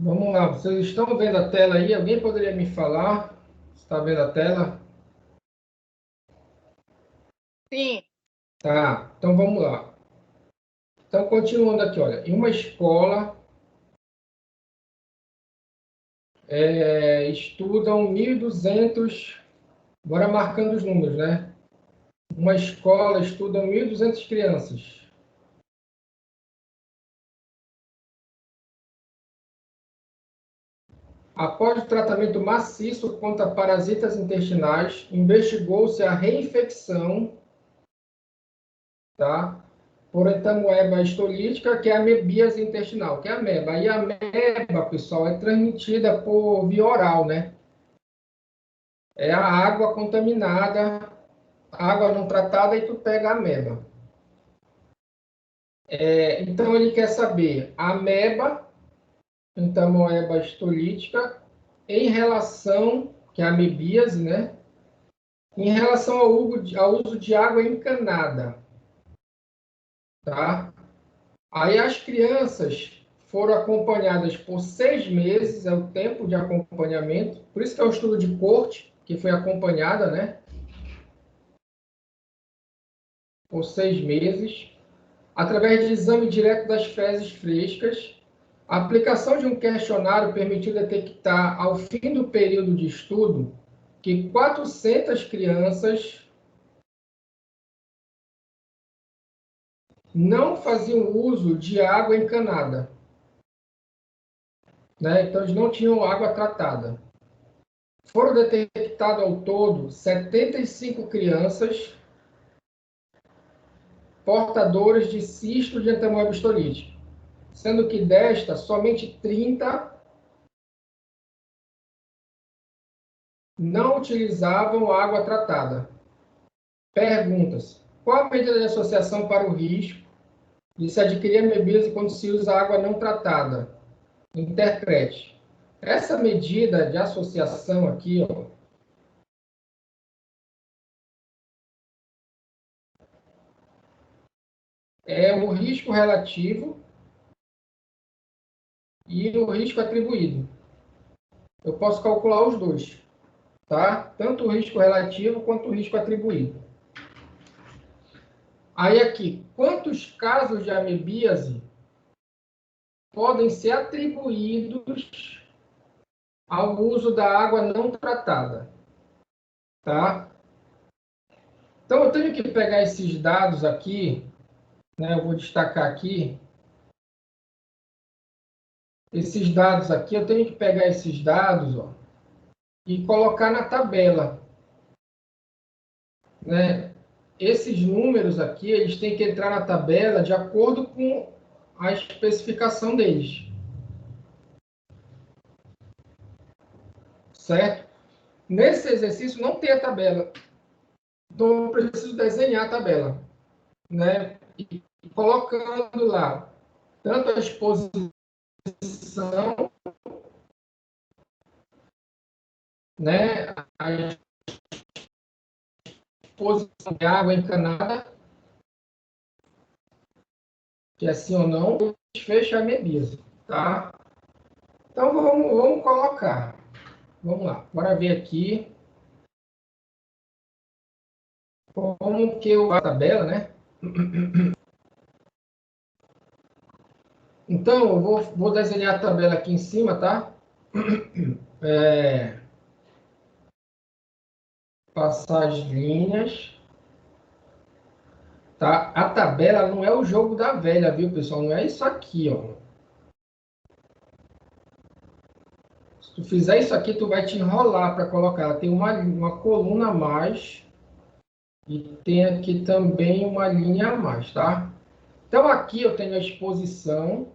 Vamos lá, vocês estão vendo a tela aí? Alguém poderia me falar? Está vendo a tela? Sim. Tá, então vamos lá. Então, continuando aqui, olha, em uma escola estudam 1.200, bora marcando os números, né? Uma escola estuda 1.200 crianças. Após o tratamento maciço contra parasitas intestinais, investigou-se a reinfecção, tá? Por entamoeba histolítica, que é a amebíase intestinal, que é a ameba. E a ameba, pessoal, é transmitida por via oral, né? É a água contaminada, água não tratada, e tu pega a ameba. Então, ele quer saber a ameba, entamoeba histolítica, em relação, que é a amebíase, né? Em relação ao uso de água encanada, tá? Aí as crianças foram acompanhadas por 6 meses, é o tempo de acompanhamento, por isso que é o estudo de corte, que foi acompanhada, né? Por 6 meses, através de exame direto das fezes frescas. A aplicação de um questionário permitiu detectar, ao fim do período de estudo, que 400 crianças não faziam uso de água encanada, né? Então, eles não tinham água tratada. Foram detectados ao todo 75 crianças portadoras de cisto de entamoeba histolítica, sendo que destas, somente 30 não utilizavam água tratada. Perguntas: qual a medida de associação para o risco de se adquirir amebíase quando se usa água não tratada? Interprete. Essa medida de associação aqui, ó, é o risco relativo e o risco atribuído. Eu posso calcular os dois, tá? Tanto o risco relativo quanto o risco atribuído. Aí aqui, quantos casos de amebíase podem ser atribuídos ao uso da água não tratada, tá? Então eu tenho que pegar esses dados aqui, né? Eu vou destacar aqui esses dados aqui, eu tenho que pegar esses dados, ó, e colocar na tabela, né? Esses números aqui, eles têm que entrar na tabela de acordo com a especificação deles, certo? Nesse exercício não tem a tabela, então eu preciso desenhar a tabela, né? E colocando lá tanto a exposição, né? A exposição de água encanada, que é sim ou não, desfecho a amebíase, tá? Então vamos colocar. Vamos lá, bora ver aqui como que eu a tabela, né? Então, eu vou desenhar a tabela aqui em cima, tá? Passar as linhas, tá? A tabela não é o jogo da velha, viu, pessoal? Não é isso aqui, ó. Se tu fizer isso aqui, tu vai te enrolar para colocar. Ela tem uma coluna a mais e tem aqui também uma linha a mais, tá? Então, aqui eu tenho a exposição,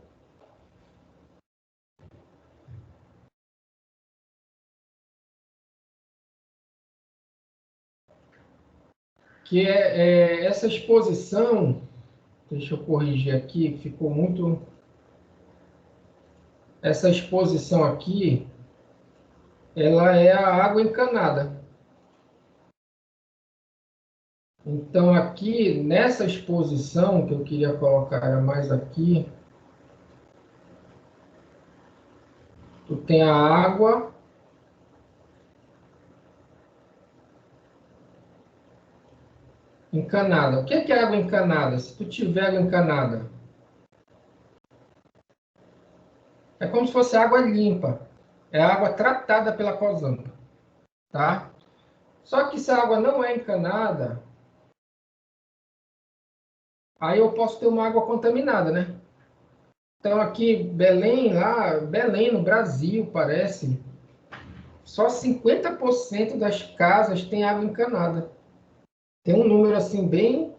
que essa exposição, deixa eu corrigir aqui, ficou muito... Essa exposição aqui, ela é a água encanada. Então, aqui, nessa exposição, que eu queria colocar mais aqui, Tu tem a água encanada. O que é água encanada? Se tu tiver água encanada, é como se fosse água limpa. É água tratada pela Cosampa, tá? Só que se a água não é encanada, aí eu posso ter uma água contaminada, né? Então aqui, Belém, lá, Belém, no Brasil, parece, só 50% das casas tem água encanada. Tem um número assim bem.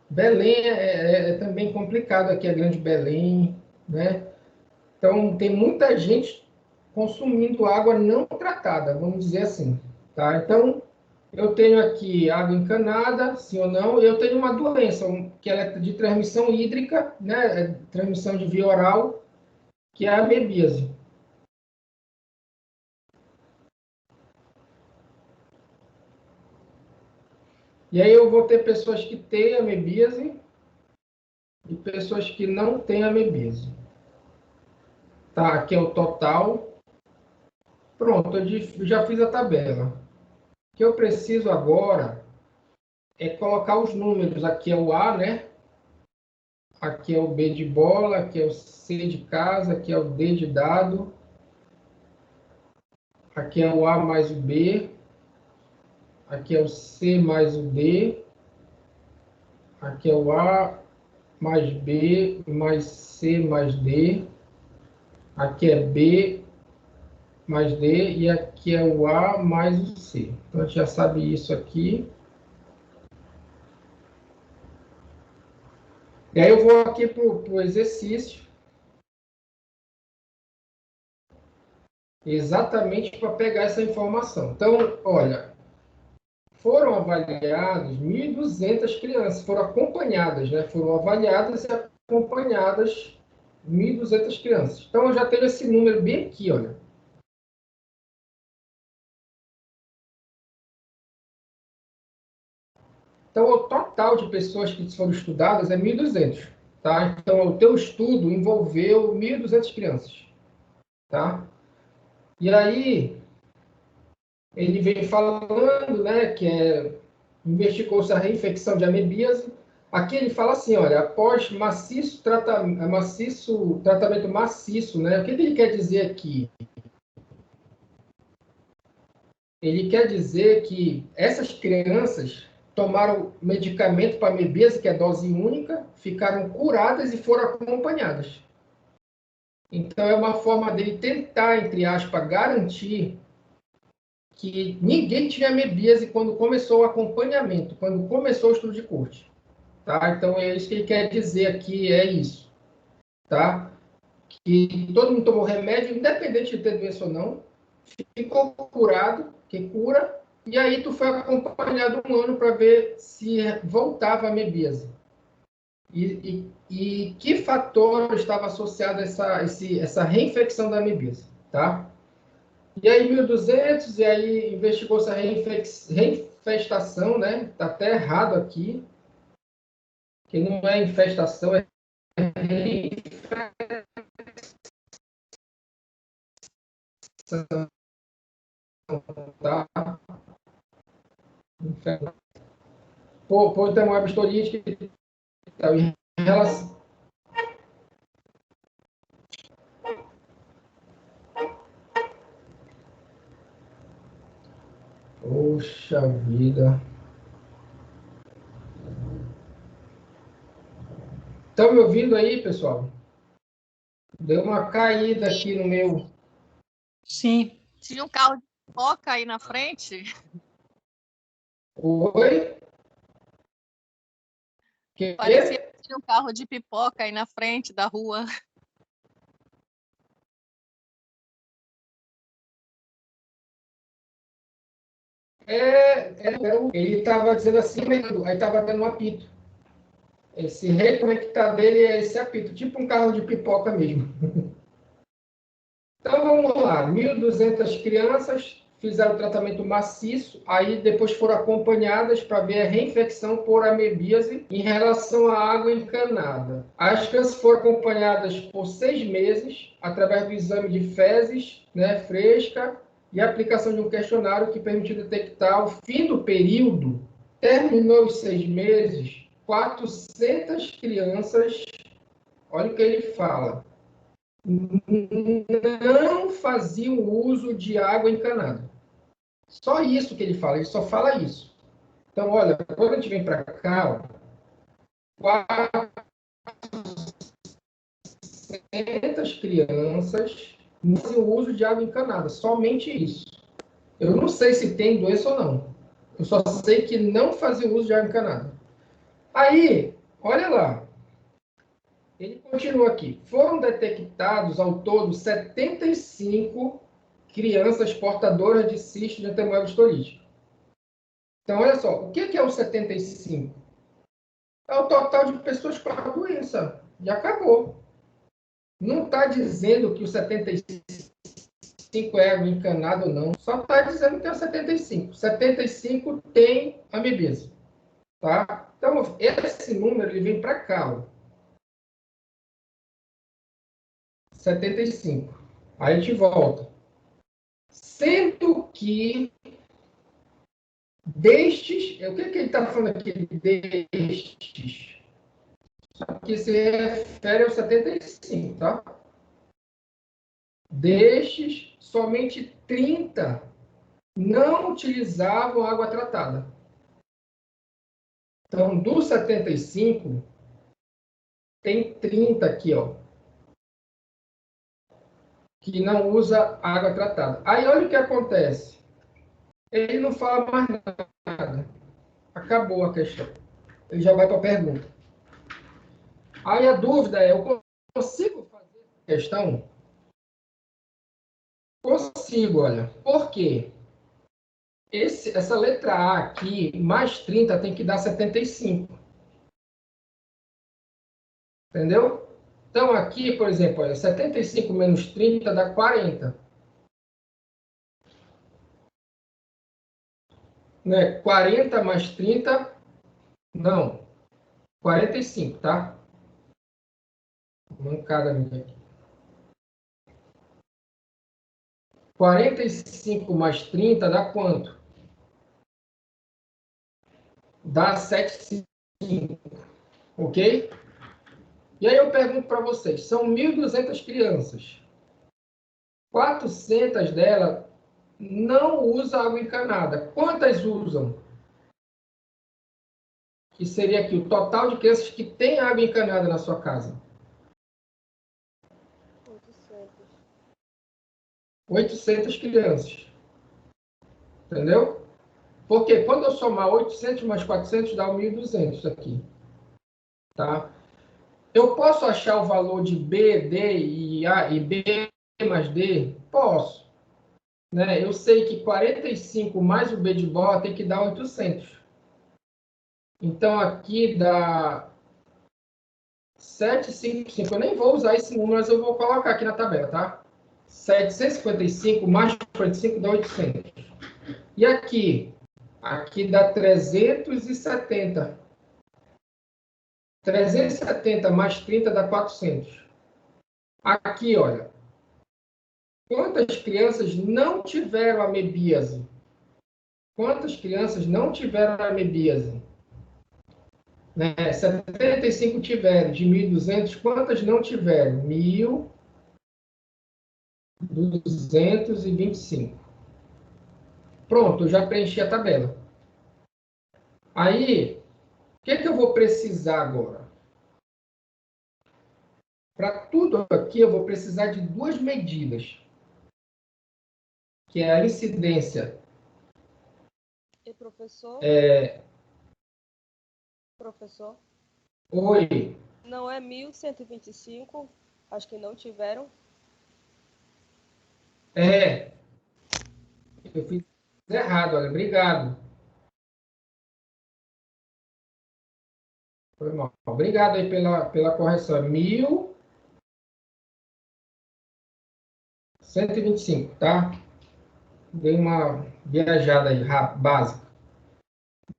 Belém é também complicado aqui, a Grande Belém, né? Então tem muita gente consumindo água não tratada, vamos dizer assim, tá? Então eu tenho aqui água encanada, sim ou não? Eu tenho uma doença que ela é de transmissão hídrica, né? Transmissão de via oral, que é a amebíase. E aí eu vou ter pessoas que têm amebíase e pessoas que não têm amebíase. Tá, aqui é o total. Pronto, eu já fiz a tabela. O que eu preciso agora é colocar os números. Aqui é o A, né? Aqui é o B de bola, aqui é o C de casa, aqui é o D de dado. Aqui é o A mais o B. Aqui é o C mais o D. Aqui é o A mais B mais C mais D. Aqui é B mais D e aqui é o A mais o C. Então, a gente já sabe isso aqui. E aí eu vou aqui para o exercício, exatamente para pegar essa informação. Então, olha, foram avaliadas 1.200 crianças, foram acompanhadas, né? Foram avaliadas e acompanhadas 1.200 crianças. Então, eu já tenho esse número bem aqui, olha. Então, o total de pessoas que foram estudadas é 1.200, tá? Então, o teu estudo envolveu 1.200 crianças, tá? E aí, ele vem falando, né, que investigou-se a reinfecção de amebíase. Aqui ele fala assim, olha, após tratamento maciço, né? O que ele quer dizer aqui? Ele quer dizer que essas crianças tomaram medicamento para amebíase, que é dose única, ficaram curadas e foram acompanhadas. Então, é uma forma dele tentar, entre aspas, garantir que ninguém tinha amebíase quando começou o acompanhamento, quando começou o estudo de corte. Tá? Então, é isso que ele quer dizer aqui, é isso. Tá? Que todo mundo tomou remédio, independente de ter doença ou não, ficou curado, que cura, e aí tu foi acompanhado um ano para ver se voltava a amebíase. E que fator estava associado a essa reinfecção da amebíase, tá? E aí, 1.200, e aí investigou-se a reinfestação, né? Tá até errado aqui, que não é infestação, é reinfestação, tá? Por ter uma histolítica em relação... Poxa vida. Estão me ouvindo aí, pessoal? Deu uma caída aqui no meu... Sim. Tinha um carro de pipoca aí na frente? Oi? Parecia que tinha um carro de pipoca aí na frente da rua. Ele estava dizendo assim, aí estava dando um apito. Esse reconectar dele é esse apito, tipo um carro de pipoca mesmo. Então, vamos lá. 1.200 crianças fizeram o tratamento maciço, aí depois foram acompanhadas para ver a reinfecção por amebíase em relação à água encanada. As crianças foram acompanhadas por 6 meses, através do exame de fezes, né, fresca, e a aplicação de um questionário que permitiu detectar o fim do período. Terminou os 6 meses, 400 crianças, olha o que ele fala, não faziam uso de água encanada. Só isso que ele fala, ele só fala isso. Então, olha, quando a gente vem para cá, ó, 400 crianças não faziam uso de água encanada, somente isso. Eu não sei se tem doença ou não. Eu só sei que não faziam uso de água encanada. Aí, olha lá. Ele continua aqui. Foram detectados ao todo 75 crianças portadoras de cisto de enteroide histolítico. Então, olha só, o que é o 75? É o total de pessoas com a doença. Já acabou. Não está dizendo que o 75 é água encanada ou não. Só está dizendo que é o 75. 75 tem amebíase. Tá? Então, esse número ele vem para cá. Ó. 75. Aí a gente volta. Sendo que destes, o que ele está falando aqui? Destes. Que se refere ao 75, tá? Destes, somente 30 não utilizavam água tratada. Então, dos 75, tem 30 aqui, ó, que não usa água tratada. Aí, olha o que acontece. Ele não fala mais nada. Acabou a questão. Ele já vai para a pergunta. Aí a dúvida é, eu consigo fazer essa questão? Consigo, olha. Por quê? Essa letra A aqui, mais 30, tem que dar 75. Entendeu? Então, aqui, por exemplo, olha, 75 menos 30 dá 40. Né? 40 mais 30, não. 45, tá? Mancada minha aqui. 45 mais 30 dá quanto? Dá 75. Ok? E aí eu pergunto para vocês, são 1.200 crianças. 400 delas não usam água encanada. Quantas usam? Que seria aqui o total de crianças que tem água encanada na sua casa. 800 crianças. Entendeu? Porque quando eu somar 800 mais 400 dá 1.200 aqui. Tá? Eu posso achar o valor de B, D e A e B mais D? Posso. Né? Eu sei que 45 mais o B de bola tem que dar 800. Então, aqui dá 755. Eu nem vou usar esse número, mas eu vou colocar aqui na tabela, tá? 755 mais 45 dá 800. E aqui? Aqui dá 370. 370 mais 30 dá 400. Aqui, olha. Quantas crianças não tiveram amebíase? Quantas crianças não tiveram amebíase? Né? 75 tiveram, de 1.200, quantas não tiveram? 1.225. Pronto, eu já preenchi a tabela. Aí, o que eu vou precisar agora? Para tudo aqui, eu vou precisar de duas medidas, que é a incidência. E professor? Professor? Oi. Não é 1.125? Acho que não tiveram. Eu fiz errado, olha, obrigado. Foi mal. Obrigado aí pela correção. 1.125, tá? Dei uma viajada aí, básica.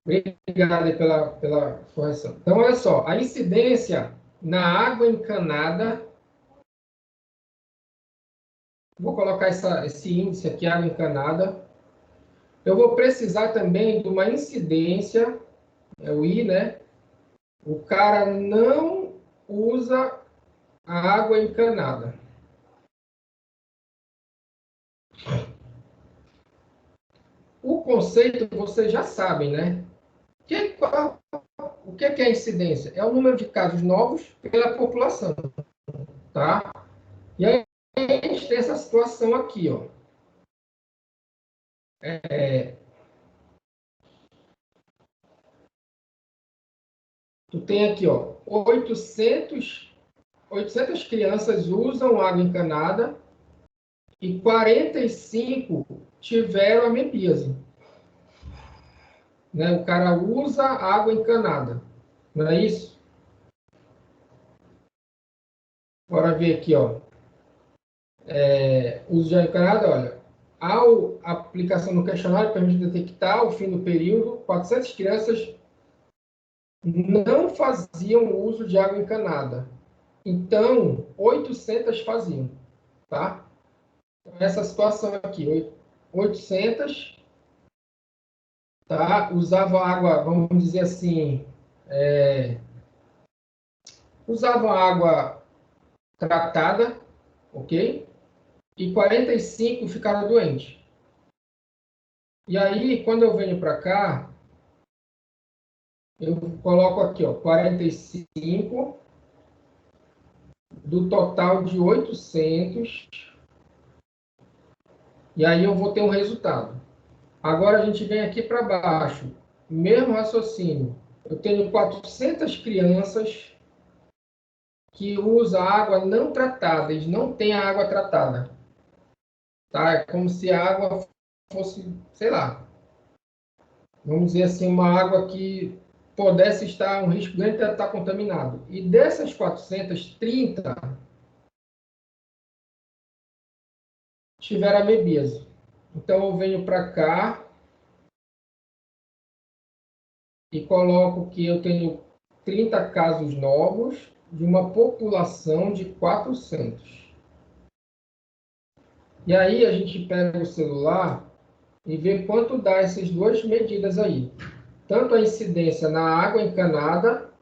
Obrigado aí pela correção. Então, olha só, a incidência na água encanada, vou colocar esse índice aqui, água encanada. Eu vou precisar também de uma incidência, é o I, né? O cara não usa a água encanada. O conceito vocês já sabem, né? O que é a incidência? É o número de casos novos pela população, tá? E aí a gente tem essa situação aqui, ó. Tu tem aqui, ó, 800 crianças usam água encanada e 45 tiveram amebíase. Né? O cara usa água encanada, não é isso? Bora ver aqui, ó. Uso de água encanada, olha. Ao aplicação no questionário, permite detectar o fim do período, 400 crianças não faziam uso de água encanada. Então, 800 faziam, tá? Essa situação aqui, 800, tá? Usava água, vamos dizer assim, usava água tratada, ok? E 45 ficaram doentes. E aí, quando eu venho para cá, eu coloco aqui, ó, 45 do total de 800, e aí eu vou ter um resultado. Agora a gente vem aqui para baixo, mesmo raciocínio. Eu tenho 400 crianças que usam água não tratada, eles não têm a água tratada. Tá? É como se a água fosse, sei lá, vamos dizer assim, uma água que pudesse estar um risco grande de estar contaminado. E dessas 430, tiveram amebíase. Então, eu venho para cá e coloco que eu tenho 30 casos novos de uma população de 400. E aí, a gente pega o celular e vê quanto dá essas duas medidas aí. Tanto a incidência na água encanada,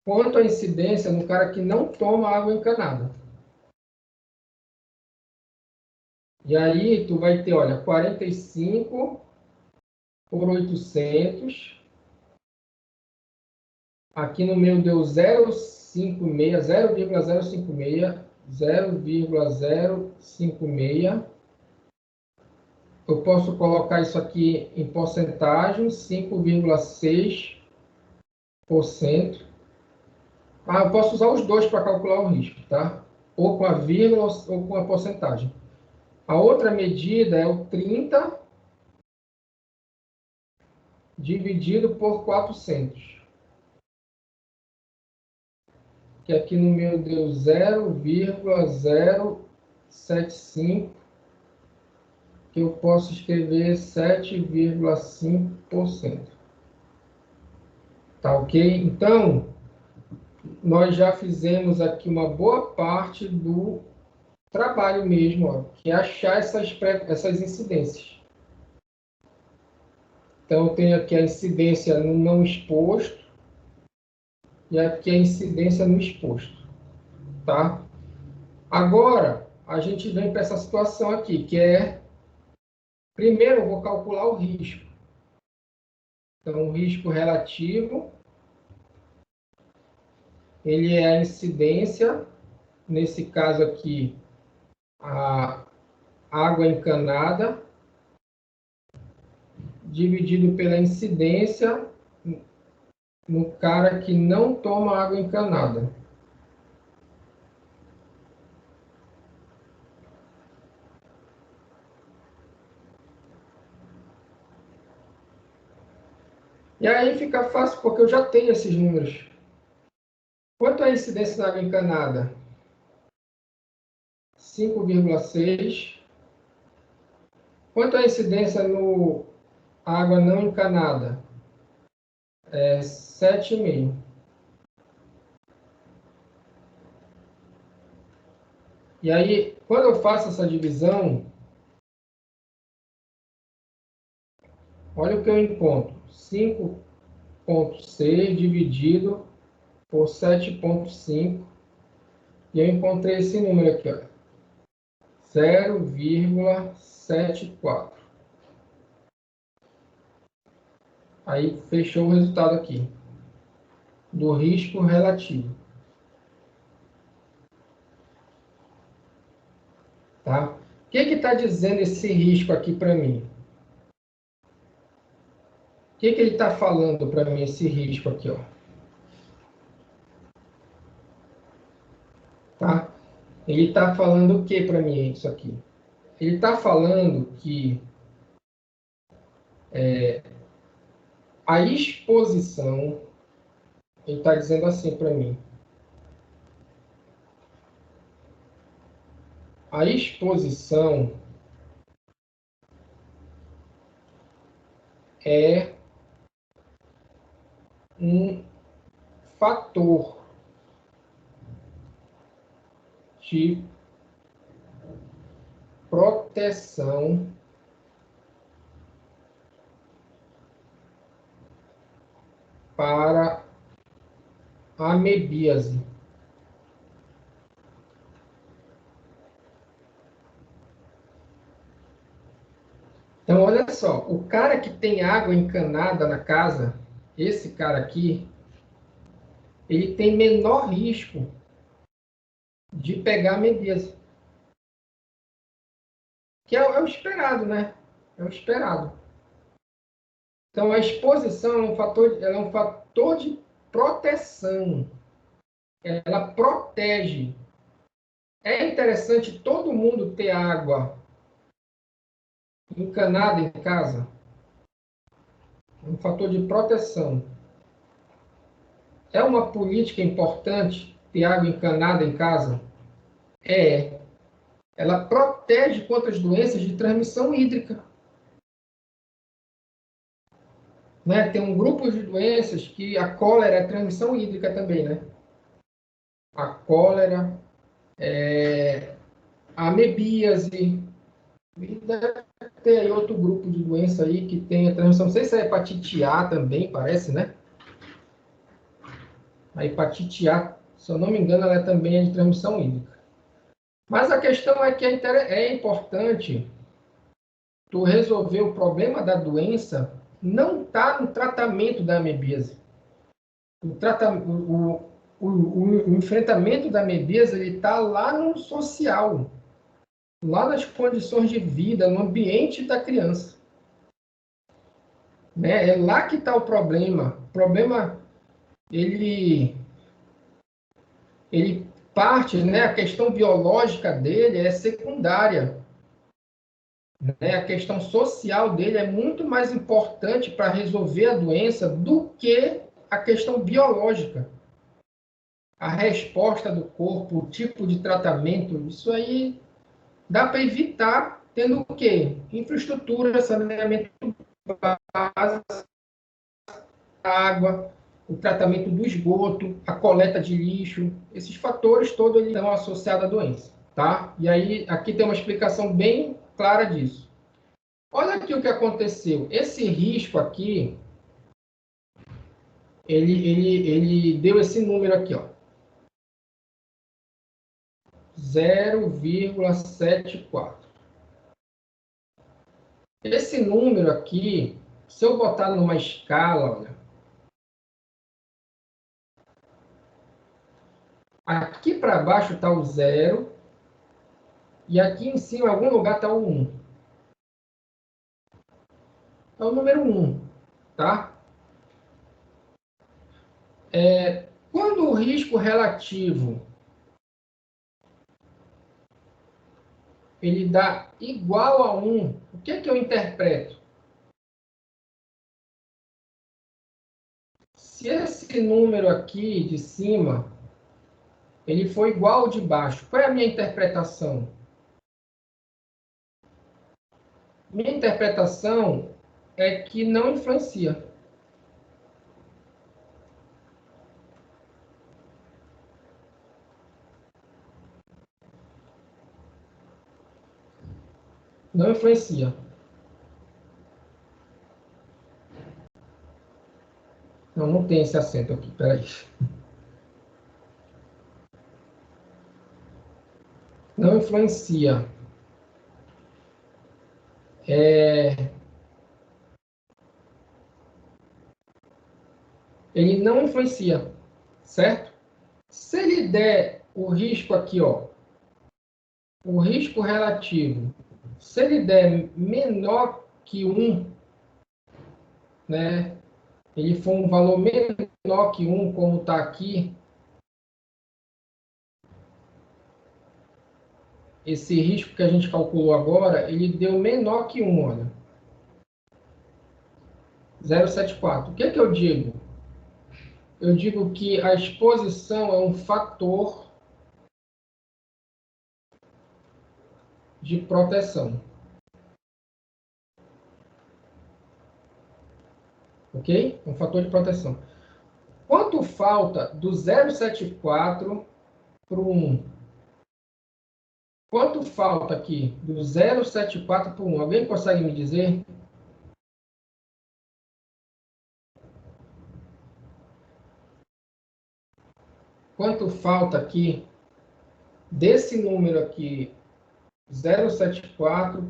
quanto a incidência no cara que não toma água encanada. E aí, tu vai ter, olha, 45 por 800. Aqui no meu deu 0,56, 0,056, 0,056. Eu posso colocar isso aqui em porcentagem, 5,6%. Ah, eu posso usar os dois para calcular o risco, tá? Ou com a vírgula ou com a porcentagem. A outra medida é o 30 dividido por 400. Que aqui no meu deu 0,075, que eu posso escrever 7,5%. Tá ok? Então, nós já fizemos aqui uma boa parte do trabalho mesmo, ó, que é achar essas incidências. Então, eu tenho aqui a incidência no não exposto e aqui a incidência no exposto, tá? Agora, a gente vem para essa situação aqui, que é, primeiro eu vou calcular o risco. Então, o risco relativo, ele é a incidência, nesse caso aqui, a água encanada, dividido pela incidência no cara que não toma água encanada. E aí fica fácil, porque eu já tenho esses números. Quanto é a incidência na água encanada? 5,6 Quanto à incidência no água não encanada? 7,5. E aí, quando eu faço essa divisão, olha o que eu encontro. 5,6 dividido por 7,5. E eu encontrei esse número aqui, ó. 0,74. Aí fechou o resultado aqui do risco relativo. Tá? O que está dizendo esse risco aqui para mim? O que ele está falando para mim, esse risco aqui? Ó? Tá? Ele está falando o que para mim, isso aqui? Ele está falando que a exposição, ele está dizendo assim para mim, a exposição é um fator de proteção para a amebíase. Então, olha só, o cara que tem água encanada na casa, esse cara aqui, ele tem menor risco de pegar amebíase. Que é o esperado, né? É o esperado. Então, a exposição ela é um fator de proteção. Ela protege. É interessante todo mundo ter água encanada em casa. É um fator de proteção. É uma política importante ter água encanada em casa? É. Ela protege contra as doenças de transmissão hídrica. Né? Tem um grupo de doenças que a cólera é transmissão hídrica também, né? A cólera, a amebíase, e deve ter aí outro grupo de doença aí que tem a transmissão, não sei se é hepatite A também, parece, né? A hepatite A, se eu não me engano, ela também é de transmissão hídrica. Mas a questão é que é importante tu resolver o problema da doença, não está no tratamento da amebíase. O enfrentamento da amebíase está lá no social, lá nas condições de vida, no ambiente da criança. Né? É lá que está o problema. O problema, ele parte, né? A questão biológica dele é secundária. Né? A questão social dele é muito mais importante para resolver a doença do que a questão biológica. A resposta do corpo, o tipo de tratamento, isso aí dá para evitar tendo o quê? Infraestrutura, saneamento básico, água, o tratamento do esgoto, a coleta de lixo, esses fatores todos eles estão associados à doença, tá? E aí, aqui tem uma explicação bem clara disso. Olha aqui o que aconteceu. Esse risco aqui, ele deu esse número aqui, ó. 0,74. Esse número aqui, se eu botar numa escala, olha, aqui para baixo está o 0 e aqui em cima, em algum lugar, está o 1. É o número 1, tá? Quando o risco relativo ele dá igual a 1, o que eu interpreto? Se esse número aqui de cima ele for igual ao de baixo, qual é a minha interpretação? Minha interpretação é que não influencia. Não influencia. Não, não tem esse acento aqui, peraí. Não influencia. Ele não influencia, certo? Se ele der o risco aqui, ó, o risco relativo, se ele der menor que 1, né? Ele for um valor menor que 1, como está aqui, esse risco que a gente calculou agora, ele deu menor que 1, olha. 0,74. O que é que eu digo? Eu digo que a exposição é um fator de proteção. Ok? Um fator de proteção. Quanto falta do 0,74 para o 1? Quanto falta aqui do 0,74 para o 1? Alguém consegue me dizer? Quanto falta aqui desse número aqui, 0,74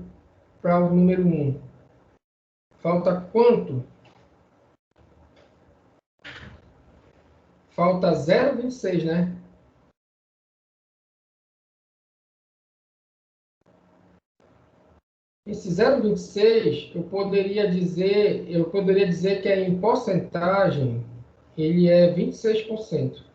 para o número 1? Falta quanto? Falta 0,26, né? Esse 0,26, eu poderia dizer que em porcentagem, ele é 26%.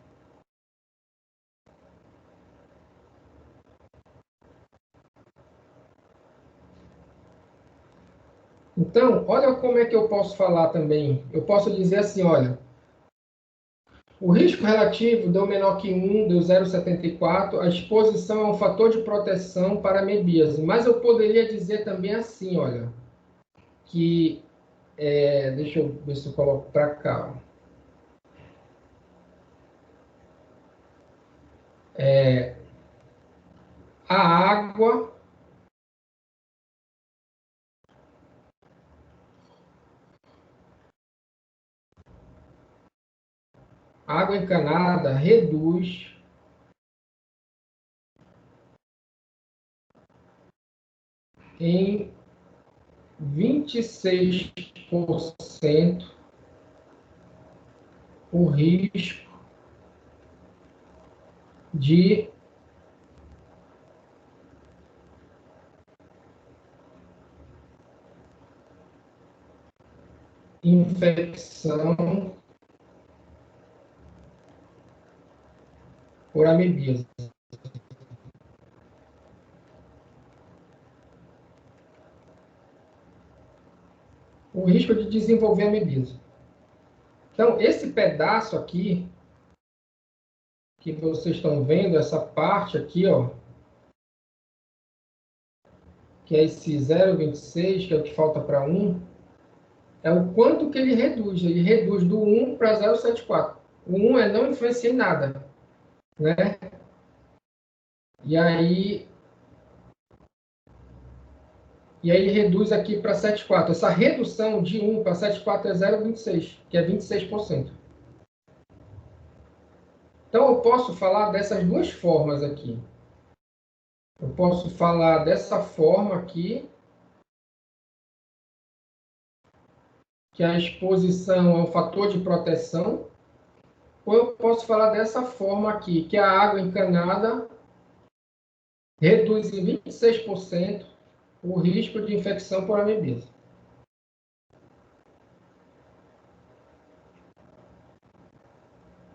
Então, olha como é que eu posso falar também. Eu posso dizer assim, olha, o risco relativo deu menor que 1, deu 0,74, a exposição é um fator de proteção para a mebíase. Mas eu poderia dizer também assim, olha, que, deixa eu ver se eu coloco para cá, ó. A água encanada reduz em 26% o risco de infecção por amebíase. O risco de desenvolver amebíase. Então, esse pedaço aqui, que vocês estão vendo, essa parte aqui, ó, que é esse 0,26, que é o que falta para 1, é o quanto que ele reduz. Ele reduz do 1 para 0,74. O 1 é não influencia em nada, né? E aí ele reduz aqui para 7,4. Essa redução de 1 para 7,4 é 0,26, que é 26%. Então, eu posso falar dessas duas formas aqui. Eu posso falar dessa forma aqui, que a exposição é um fator de proteção, ou eu posso falar dessa forma aqui, que a água encanada reduz em 26% o risco de infecção por amebíase.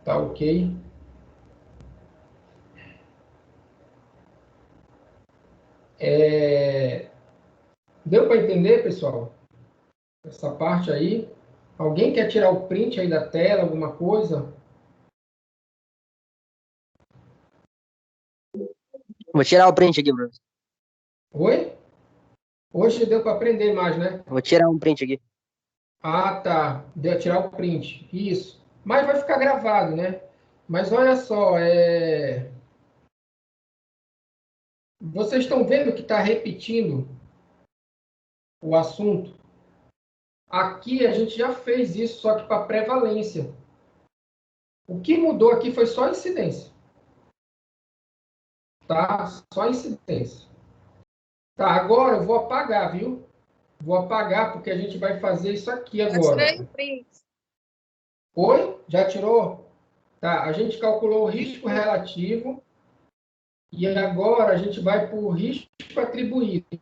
Tá ok? Deu para entender, pessoal? Essa parte aí? Alguém quer tirar o print aí da tela, alguma coisa? Vou tirar o print aqui, Bruno. Oi? Hoje deu para aprender mais, né? Vou tirar um print aqui. Ah, tá. Deu tirar o print. Isso. Mas vai ficar gravado, né? Mas olha só, vocês estão vendo que está repetindo o assunto? Aqui a gente já fez isso, só que para prevalência. O que mudou aqui foi só a incidência. Tá? Só a incidência. Tá, agora eu vou apagar, viu? Vou apagar porque a gente vai fazer isso aqui Eu agora. tirei o print. Oi? Já tirou? Tá, a gente calculou o risco relativo e agora a gente vai para o risco atribuído.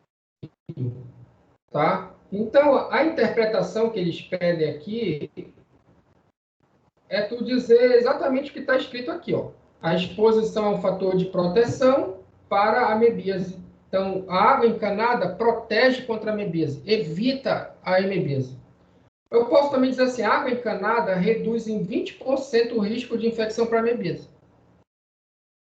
Tá? Então, a interpretação que eles pedem aqui é tu dizer exatamente o que está escrito aqui, ó. A exposição é um fator de proteção para a amebíase. Então, a água encanada protege contra a amebíase, evita a amebíase. Eu posso também dizer assim, a água encanada reduz em 20% o risco de infecção para amebíase.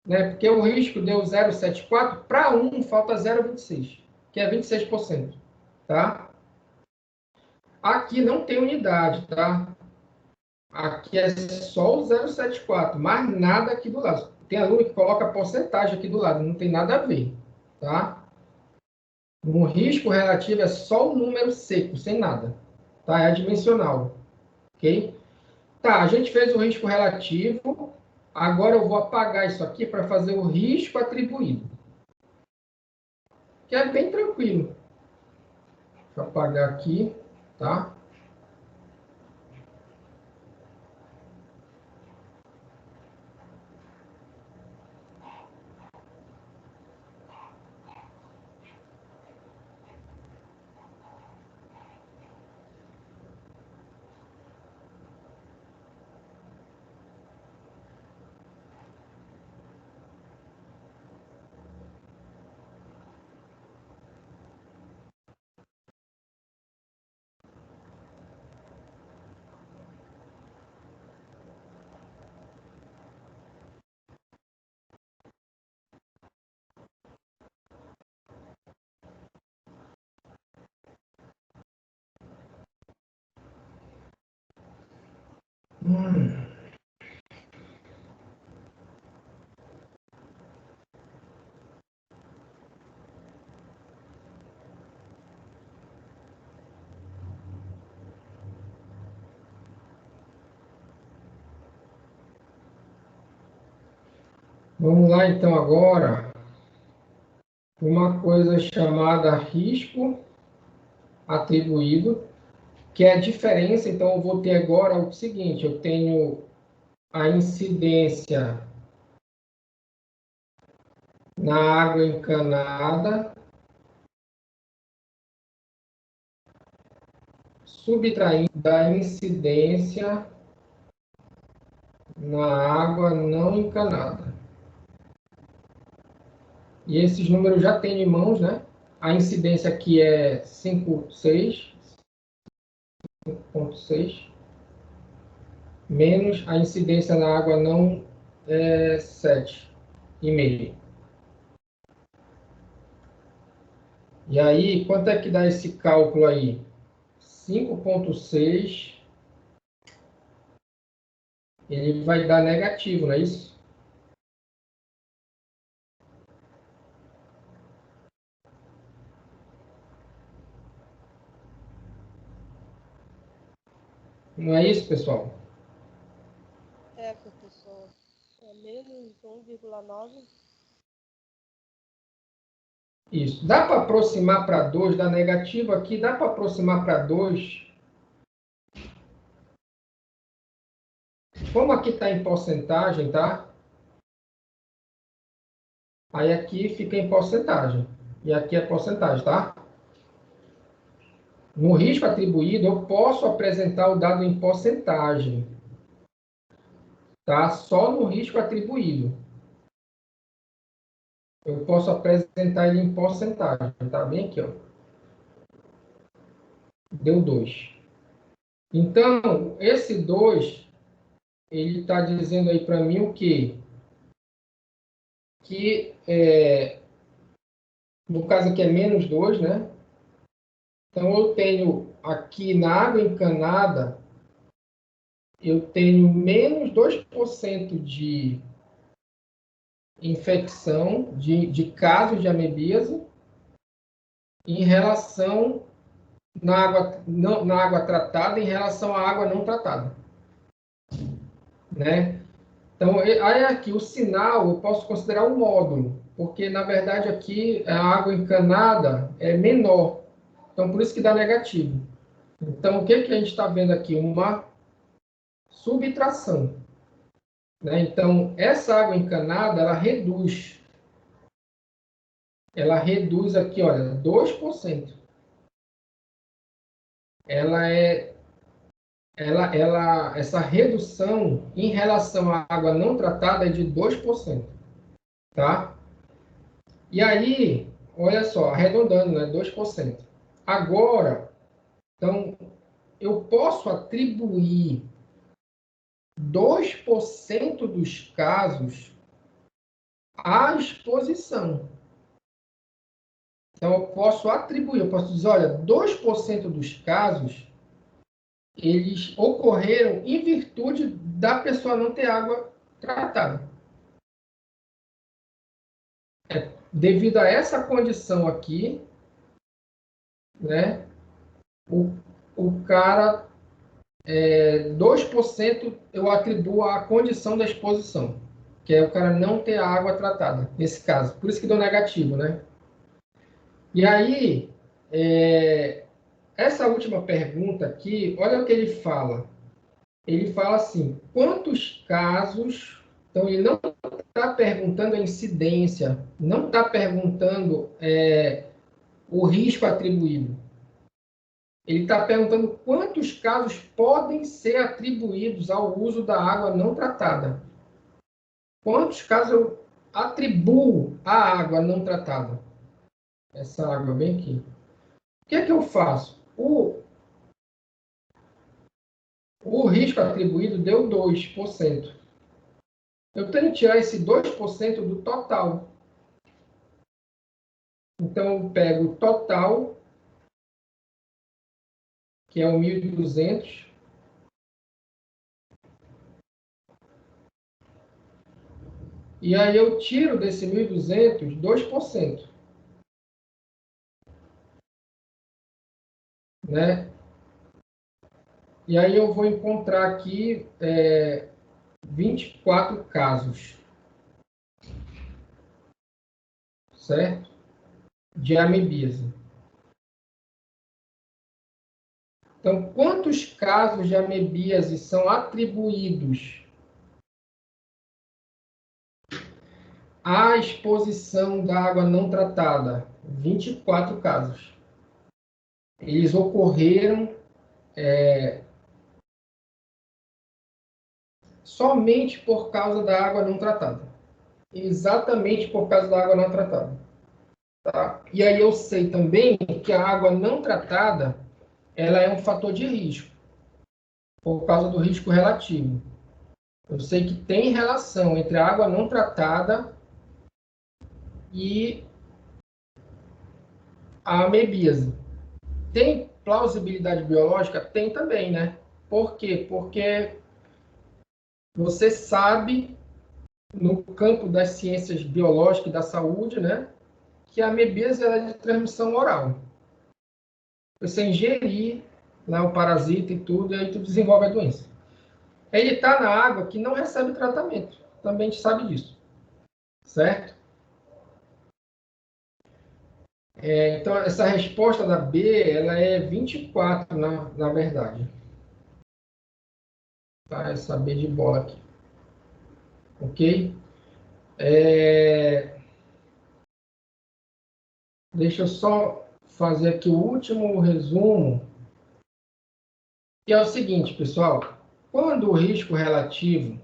Né? Porque o risco deu 0,74, para 1 falta 0,26, que é 26%. Tá? Aqui não tem unidade, tá? Aqui é só o 0,74, mais nada aqui do lado. Tem aluno que coloca porcentagem aqui do lado, não tem nada a ver, tá? No risco relativo é só o número seco, sem nada, tá? É adimensional, ok? Tá, a gente fez o risco relativo, agora eu vou apagar isso aqui para fazer o risco atribuído, que é bem tranquilo. Deixa eu apagar aqui, tá? Vamos lá, então, agora, uma coisa chamada risco atribuído, que é a diferença. Então, eu vou ter agora o seguinte, eu tenho a incidência na água encanada, subtraindo da incidência na água não encanada. E esses números já tem em mãos, né? A incidência aqui é 5,6, menos a incidência na água não é 7,5. E aí, quanto é que dá esse cálculo aí? 5,6, ele vai dar negativo, não é isso? Não é isso, pessoal? É, professor. É menos 1,9. Isso. Dá para aproximar para 2, dá negativo aqui, dá para aproximar para 2. Como aqui está em porcentagem, tá? Aí aqui fica em porcentagem. E aqui é porcentagem, tá? No risco atribuído, eu posso apresentar o dado em porcentagem. Tá? Só no risco atribuído. Eu posso apresentar ele em porcentagem. Tá bem aqui, ó. Deu 2. Então, esse 2, ele está dizendo aí para mim o quê? Que, no caso aqui é menos 2, né? Então, eu tenho aqui na água encanada, eu tenho menos 2% de infecção, de casos de amebíase, em relação na água tratada, em relação à água não tratada, né? Então, aí aqui o sinal eu posso considerar um módulo, porque na verdade aqui a água encanada é menor, então por isso que dá negativo. Então, o que que a gente está vendo aqui? Uma subtração, né? Então, essa água encanada, ela reduz aqui, olha, 2%. Essa redução em relação à água não tratada é de 2%, tá? E aí, olha só, arredondando, né, 2%. Agora, então, eu posso atribuir 2% dos casos à exposição. Então, eu posso dizer, olha, 2% dos casos, eles ocorreram em virtude da pessoa não ter água tratada. Devido a essa condição aqui, né, o cara, 2% eu atribuo à condição da exposição, que é o cara não ter água tratada, nesse caso. Por isso que deu negativo, né? E aí, essa última pergunta aqui, olha o que ele fala. Ele fala assim, quantos casos... Então, ele não está perguntando a incidência, não está perguntando o risco atribuído. Ele está perguntando quantos casos podem ser atribuídos ao uso da água não tratada. Quantos casos eu atribuo à água não tratada? Essa água bem aqui. O que é que eu faço? O risco atribuído deu 2%. Eu tenho que tirar esse 2% do total. Então, eu pego o total, que é o 1.200, e aí eu tiro desse 1.200, 2%. Né? E aí eu vou encontrar aqui 24 casos, certo? De amebíase. Então, quantos casos de amebíase são atribuídos à exposição da água não tratada? 24 casos. Eles ocorreram somente por causa da água não tratada. Exatamente por causa da água não tratada. Tá? E aí eu sei também que a água não tratada, ela é um fator de risco, por causa do risco relativo. Eu sei que tem relação entre a água não tratada e a amebíase. Tem plausibilidade biológica? Tem também, né? Por quê? Porque você sabe, no campo das ciências biológicas e da saúde, né, que a amebíase ela é de transmissão oral. Você ingerir, né, o parasita e tudo, e aí tu desenvolve a doença. Ele está na água que não recebe tratamento. Também a gente sabe disso. Certo? Então, essa resposta da B, ela é 24, na verdade. Tá? Essa B de bola aqui. Ok? Deixa eu só fazer aqui o último resumo, que é o seguinte, pessoal. Quando o risco relativo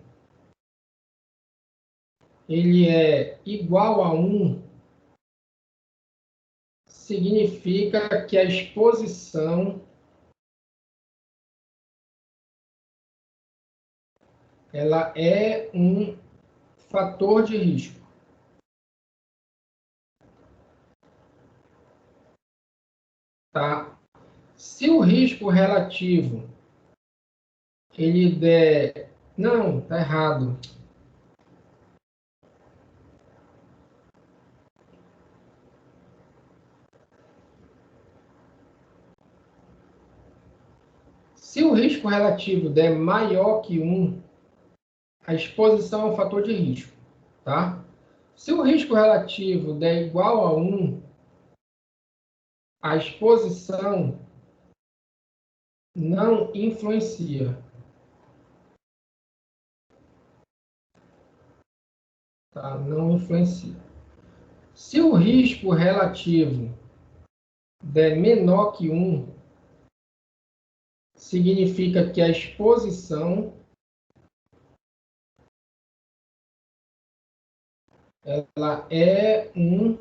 ele é igual a 1, significa que a exposição ela é um fator de risco. Tá? Se o risco relativo ele der... Não, tá errado. Se o risco relativo der maior que 1, a exposição é um fator de risco, tá? Se o risco relativo der igual a 1, a exposição não influencia. Tá? Não influencia. Se o risco relativo der menor que 1, significa que a exposição ela é um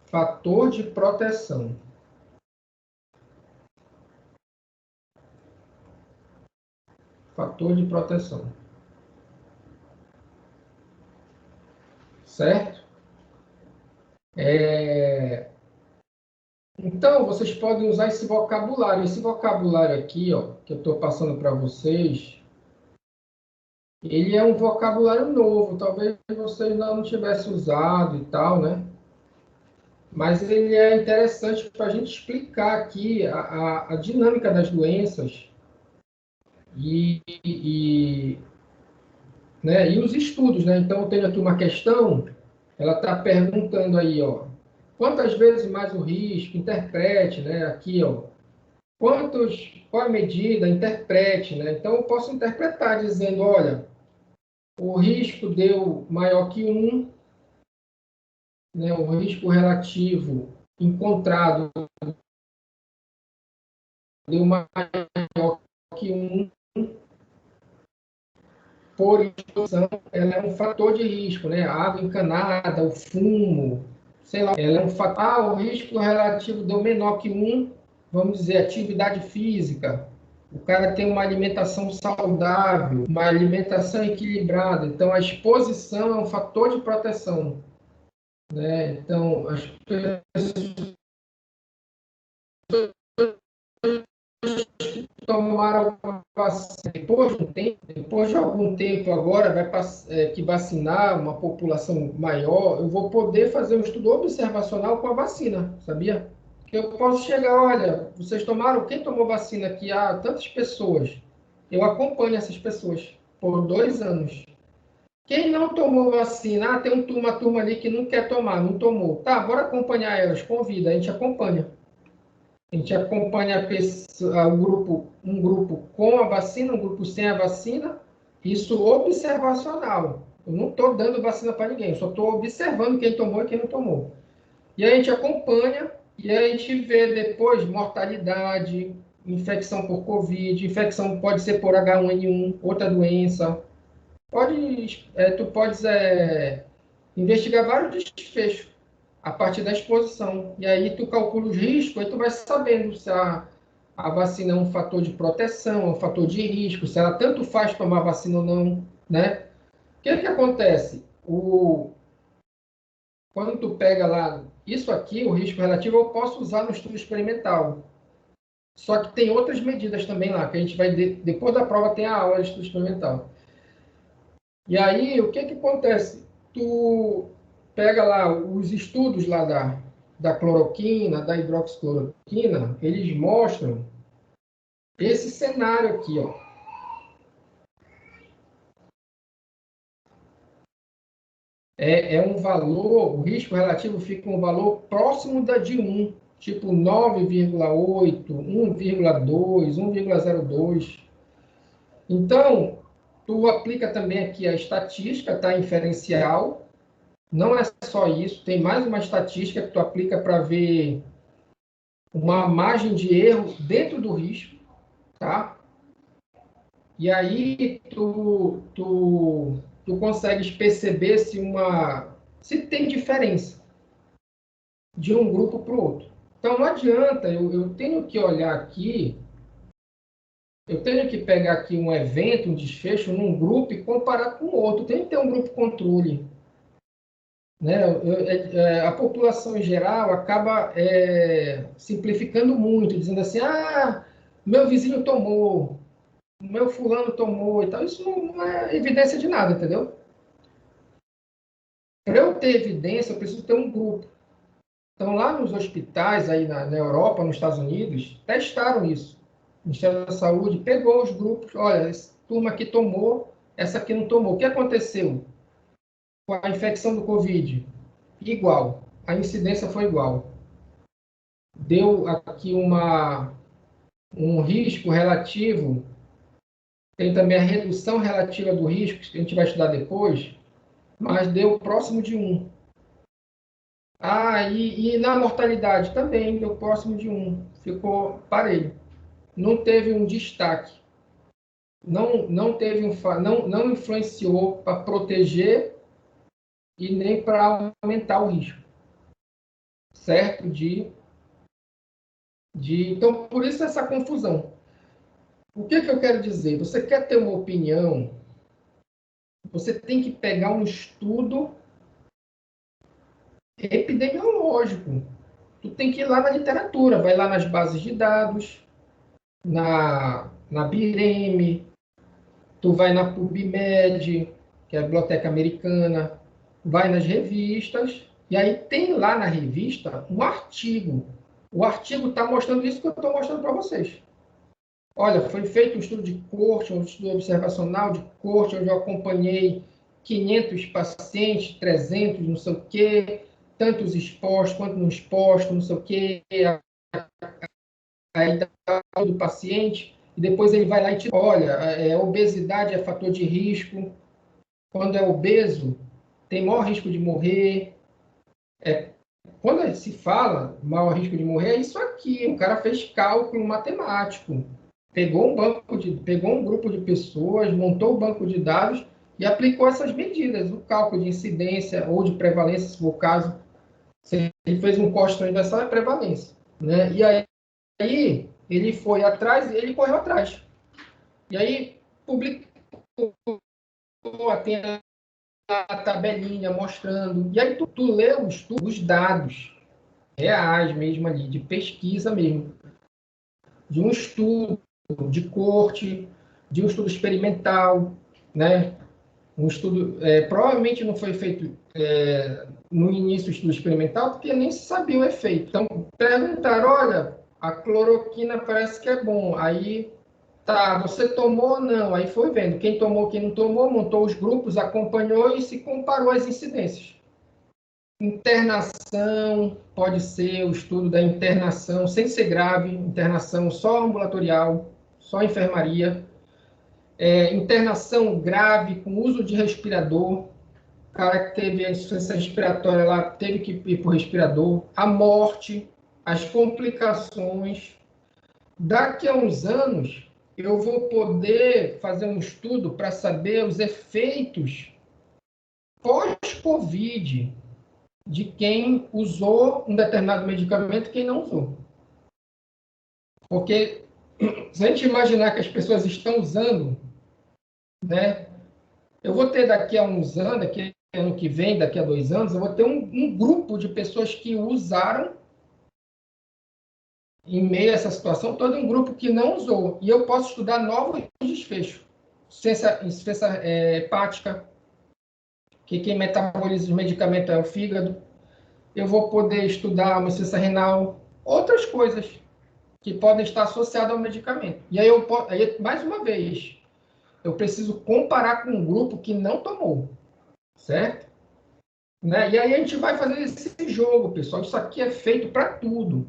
fator de proteção. Fator de proteção. Certo? Então, vocês podem usar esse vocabulário. Esse vocabulário aqui, ó, que eu estou passando para vocês, ele é um vocabulário novo. Talvez vocês não tivessem usado e tal, né? Mas ele é interessante para a gente explicar aqui a dinâmica das doenças né, e os estudos, né? Então, eu tenho aqui uma questão, ela está perguntando aí, ó, quantas vezes mais o risco? Interprete, né? Aqui, ó, qual a medida? Interprete, né? Então, eu posso interpretar dizendo, olha, o risco deu maior que 1, né? O risco relativo encontrado deu maior que 1, por exposição, ela é um fator de risco, né? A água encanada, o fumo, sei lá, ela é um fator. O risco relativo deu menor que 1, vamos dizer, atividade física. O cara tem uma alimentação saudável, uma alimentação equilibrada. Então, a exposição é um fator de proteção, né? Então, as pessoas tomaram a vacina depois de algum tempo agora, que vacinar uma população maior, eu vou poder fazer um estudo observacional com a vacina, sabia? Eu posso chegar, olha, vocês tomaram, quem tomou vacina aqui? Ah, tantas pessoas. Eu acompanho essas pessoas por 2 anos. Quem não tomou vacina, tem uma turma ali que não quer tomar, não tomou. Tá, bora acompanhar elas, convida, a gente acompanha. A gente acompanha um grupo com a vacina, um grupo sem a vacina, isso observacional. Eu não estou dando vacina para ninguém, eu só estou observando quem tomou e quem não tomou. E a gente acompanha e a gente vê depois mortalidade, infecção por Covid, infecção pode ser por H1N1, outra doença. Tu podes investigar vários desfechos a partir da exposição. E aí tu calcula os riscos, aí tu vai sabendo se a vacina é um fator de proteção, é um fator de risco, se ela tanto faz tomar vacina ou não, né? O que acontece? Quando tu pega lá, isso aqui, o risco relativo, eu posso usar no estudo experimental. Só que tem outras medidas também lá, que a gente vai, depois da prova tem a aula de estudo experimental. E aí, o que acontece? Tu pega lá os estudos lá da cloroquina, da hidroxicloroquina, eles mostram esse cenário aqui, ó. É um valor, o risco relativo fica um valor próximo da de 1, tipo 9,8, 1,2, 1,02. Então, tu aplica também aqui a estatística, tá? Inferencial. Não é só isso, tem mais uma estatística que tu aplica para ver uma margem de erro dentro do risco, tá? E aí tu consegues perceber se tem diferença de um grupo para o outro. Então não adianta, eu tenho que olhar aqui, eu tenho que pegar aqui um evento, um desfecho num grupo e comparar com o outro. Tem que ter um grupo controle. né? A população em geral acaba simplificando muito, dizendo assim, meu vizinho tomou, meu fulano tomou e tal. Isso não é evidência de nada, entendeu? Para eu ter evidência, eu preciso ter um grupo. Então, lá nos hospitais, aí na Europa, nos Estados Unidos, testaram isso. O Ministério da Saúde pegou os grupos, olha, essa turma aqui tomou, essa aqui não tomou. O que aconteceu com a infecção do Covid? Igual. A incidência foi igual. Deu aqui um risco relativo, tem também a redução relativa do risco, que a gente vai estudar depois, mas deu próximo de 1. E na mortalidade também deu próximo de 1. Ficou parelho. Não teve um destaque. Não teve não influenciou para proteger e nem para aumentar o risco. Certo? Então, por isso essa confusão. O que eu quero dizer? Você quer ter uma opinião, você tem que pegar um estudo epidemiológico. Tu tem que ir lá na literatura, vai lá nas bases de dados, na BIREM, tu vai na PubMed, que é a Biblioteca Americana, vai nas revistas, e aí tem lá na revista um artigo. O artigo está mostrando isso que eu estou mostrando para vocês. Olha, foi feito um estudo de corte, um estudo observacional de corte, onde eu acompanhei 500 pacientes, 300, não sei o quê, tantos expostos, quanto não expostos, não sei o quê, a idade do paciente, e depois ele vai lá e te olha, obesidade é fator de risco, quando é obeso, tem maior risco de morrer. Quando se fala maior risco de morrer, é isso aqui, o cara fez cálculo matemático, pegou um grupo de pessoas, montou o banco de dados e aplicou essas medidas, o cálculo de incidência ou de prevalência, se for o caso. Ele fez um corte transversal e prevalência, né? E aí ele foi atrás, ele correu atrás. E aí publicou, tem a tabelinha mostrando. E aí tu lê os dados reais mesmo ali, de pesquisa mesmo, de um estudo de corte, de um estudo experimental, né? Um estudo, provavelmente não foi feito no início do estudo experimental, porque nem se sabia o efeito. Então, perguntaram, olha, a cloroquina parece que é bom. Aí, tá, você tomou ou não? Aí foi vendo. Quem tomou, quem não tomou, montou os grupos, acompanhou e se comparou as incidências. Internação, pode ser o estudo da internação, sem ser grave, internação só ambulatorial, só enfermaria. Internação grave, com uso de respirador, o cara que teve a insuficiência respiratória lá teve que ir para o respirador, a morte, as complicações. Daqui a uns anos, eu vou poder fazer um estudo para saber os efeitos pós-Covid de quem usou um determinado medicamento e quem não usou. Porque se a gente imaginar que as pessoas estão usando, né? Eu vou ter daqui a uns anos, daqui ano que vem, daqui a 2 anos, eu vou ter um grupo de pessoas que usaram em meio a essa situação, todo um grupo que não usou. E eu posso estudar novos desfechos. Insuficiência hepática, que quem metaboliza os medicamentos é o fígado. Eu vou poder estudar uma insuficiência renal, outras coisas que podem estar associadas ao medicamento. E aí, mais uma vez, eu preciso comparar com um grupo que não tomou, certo? Né? E aí a gente vai fazer esse jogo, pessoal. Isso aqui é feito para tudo.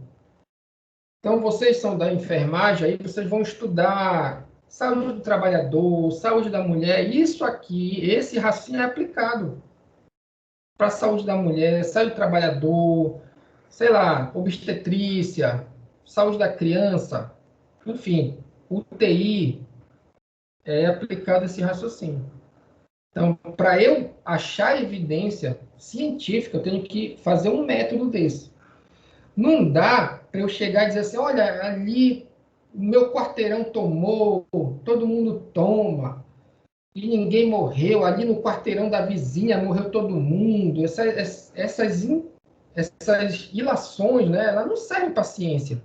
Então, vocês são da enfermagem, aí vocês vão estudar saúde do trabalhador, saúde da mulher. Isso aqui, esse raciocínio é aplicado para a saúde da mulher, saúde do trabalhador, sei lá, obstetrícia, saúde da criança, enfim, UTI, é aplicado esse raciocínio. Então, para eu achar evidência científica, eu tenho que fazer um método desse. Não dá para eu chegar e dizer assim, olha, ali o meu quarteirão tomou, todo mundo toma. e ninguém morreu, ali no quarteirão da vizinha morreu todo mundo, essas ilações, né, elas não servem para ciência.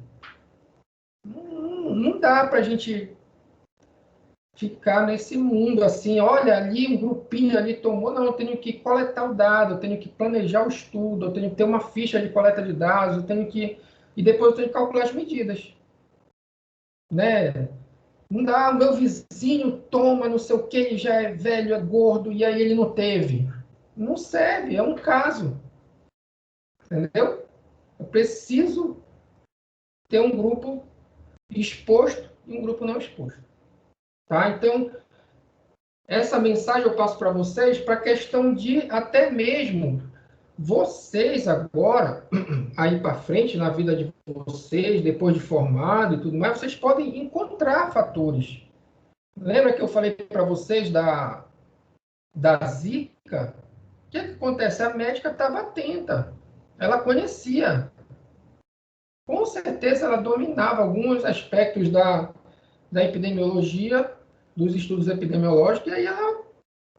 Não dá para a gente ficar nesse mundo assim, olha ali, um grupinho ali tomou, não, eu tenho que coletar o dado, eu tenho que planejar o estudo, eu tenho que ter uma ficha de coleta de dados, e depois eu tenho que calcular as medidas, né? Não dá, o meu vizinho toma, não sei o que, ele já é velho, é gordo, e aí ele não teve. Não serve, é um caso, entendeu? Eu preciso ter um grupo exposto e um grupo não exposto, tá? Então, essa mensagem eu passo para vocês para a questão de até mesmo vocês agora, aí para frente, na vida de vocês, depois de formado e tudo mais, vocês podem encontrar fatores. Lembra que eu falei para vocês da Zika? O que acontece? A médica estava atenta, ela conhecia. Com certeza ela dominava alguns aspectos da epidemiologia, dos estudos epidemiológicos, e aí ela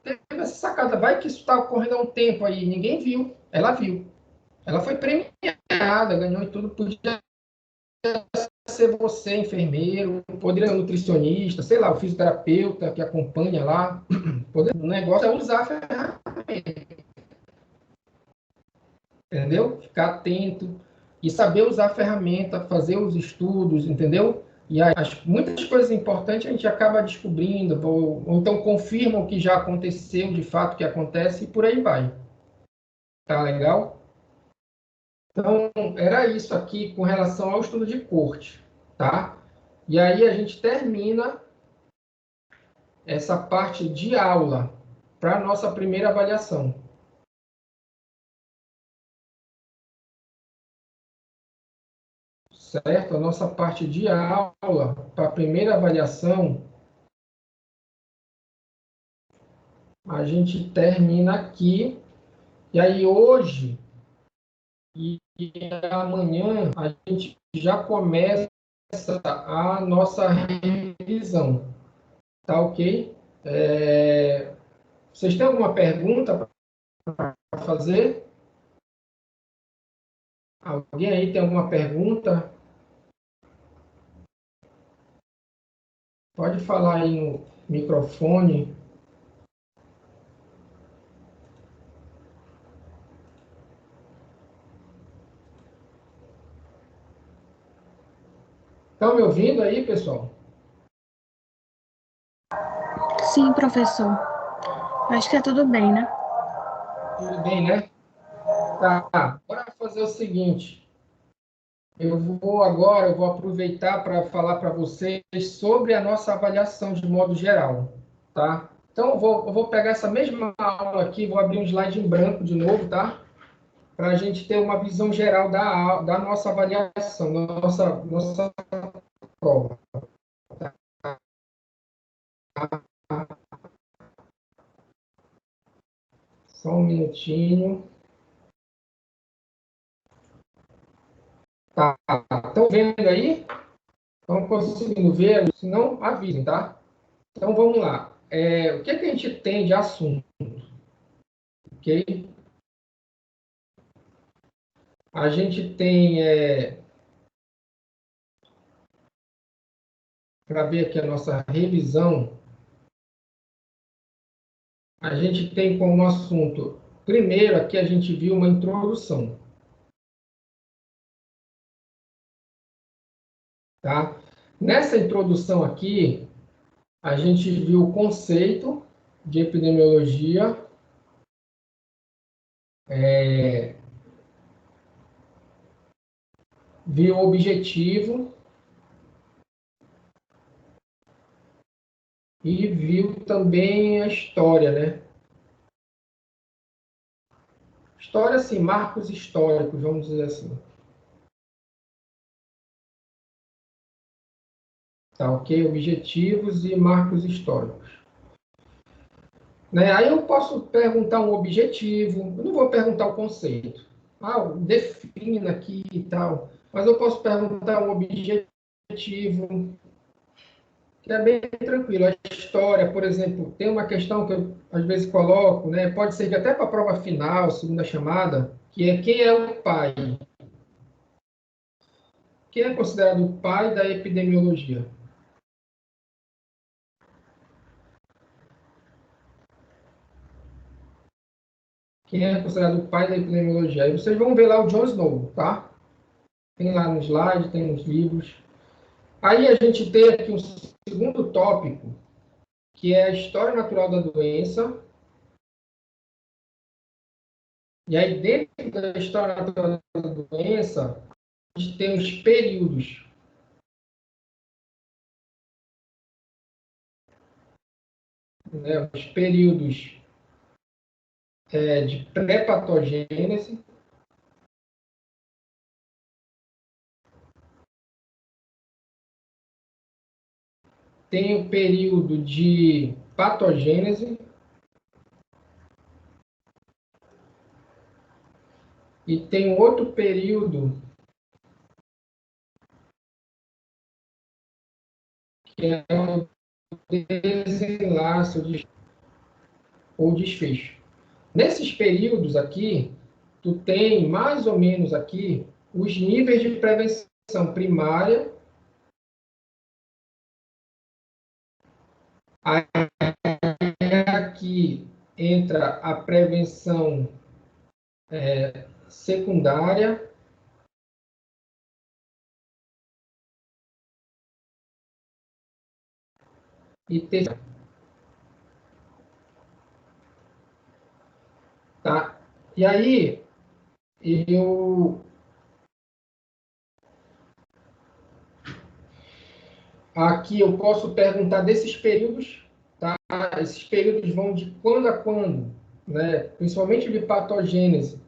teve essa sacada. Vai que isso está ocorrendo há um tempo aí, ninguém viu. Ela viu. Ela foi premiada, ganhou e tudo. Podia ser você, enfermeiro, poderia ser um nutricionista, sei lá, o fisioterapeuta que acompanha lá. O negócio é usar a ferramenta, entendeu? Ficar atento e saber usar a ferramenta, fazer os estudos, entendeu? E muitas coisas importantes a gente acaba descobrindo, ou então confirma o que já aconteceu, de fato que acontece, e por aí vai. Tá legal? Então, era isso aqui com relação ao estudo de corte, tá? E aí a gente termina essa parte de aula para a nossa primeira avaliação. Certo? A nossa parte de aula para a primeira avaliação, a gente termina aqui. E aí hoje e amanhã a gente já começa a nossa revisão. Tá ok? Vocês têm alguma pergunta para fazer? Alguém aí tem alguma pergunta? Pode falar aí no microfone. Estão me ouvindo aí, pessoal? Sim, professor. Acho que é tudo bem, né? Tudo bem, né? Tá. Bora fazer o seguinte. Eu vou aproveitar para falar para vocês sobre a nossa avaliação de modo geral, tá? Então, eu vou pegar essa mesma aula aqui, vou abrir um slide em branco de novo, tá? Para a gente ter uma visão geral da nossa avaliação, da nossa prova. Só um minutinho. Tá. Estão vendo aí? Estão conseguindo ver? Se não, avisem, tá? Então, vamos lá. O que a gente tem de assunto? Ok? A gente tem, para ver aqui a nossa revisão, a gente tem como assunto, primeiro aqui a gente viu uma introdução. Tá? Nessa introdução aqui, a gente viu o conceito de epidemiologia, viu o objetivo e viu também a história, né? História, assim, marcos históricos, vamos dizer assim. Tá, ok? Objetivos e marcos históricos. Né? Aí eu posso perguntar um objetivo, eu não vou perguntar o conceito. Defina aqui e tal. Mas eu posso perguntar um objetivo, que é bem tranquilo. história, por exemplo, tem uma questão que eu às vezes coloco, né? Pode ser que até para a prova final, segunda chamada, que é quem é o pai? Quem é considerado o pai da epidemiologia? Quem é considerado o pai da epidemiologia? Aí vocês vão ver lá o John Snow, tá? Tem lá no slide, tem nos livros. Aí a gente tem aqui um segundo tópico, que é a história natural da doença. E aí, dentro da história natural da doença, a gente tem os períodos. Né? Os períodos de pré-patogênese. Tem o período de patogênese. E tem um outro período que é o desenlace ou desfecho. Nesses períodos aqui, tu tem mais ou menos aqui os níveis de prevenção primária. Aí aqui entra a prevenção secundária. E terceira. Tá? E aí, eu aqui eu posso perguntar desses períodos, tá? Esses períodos vão de quando a quando, né? Principalmente de patogênese.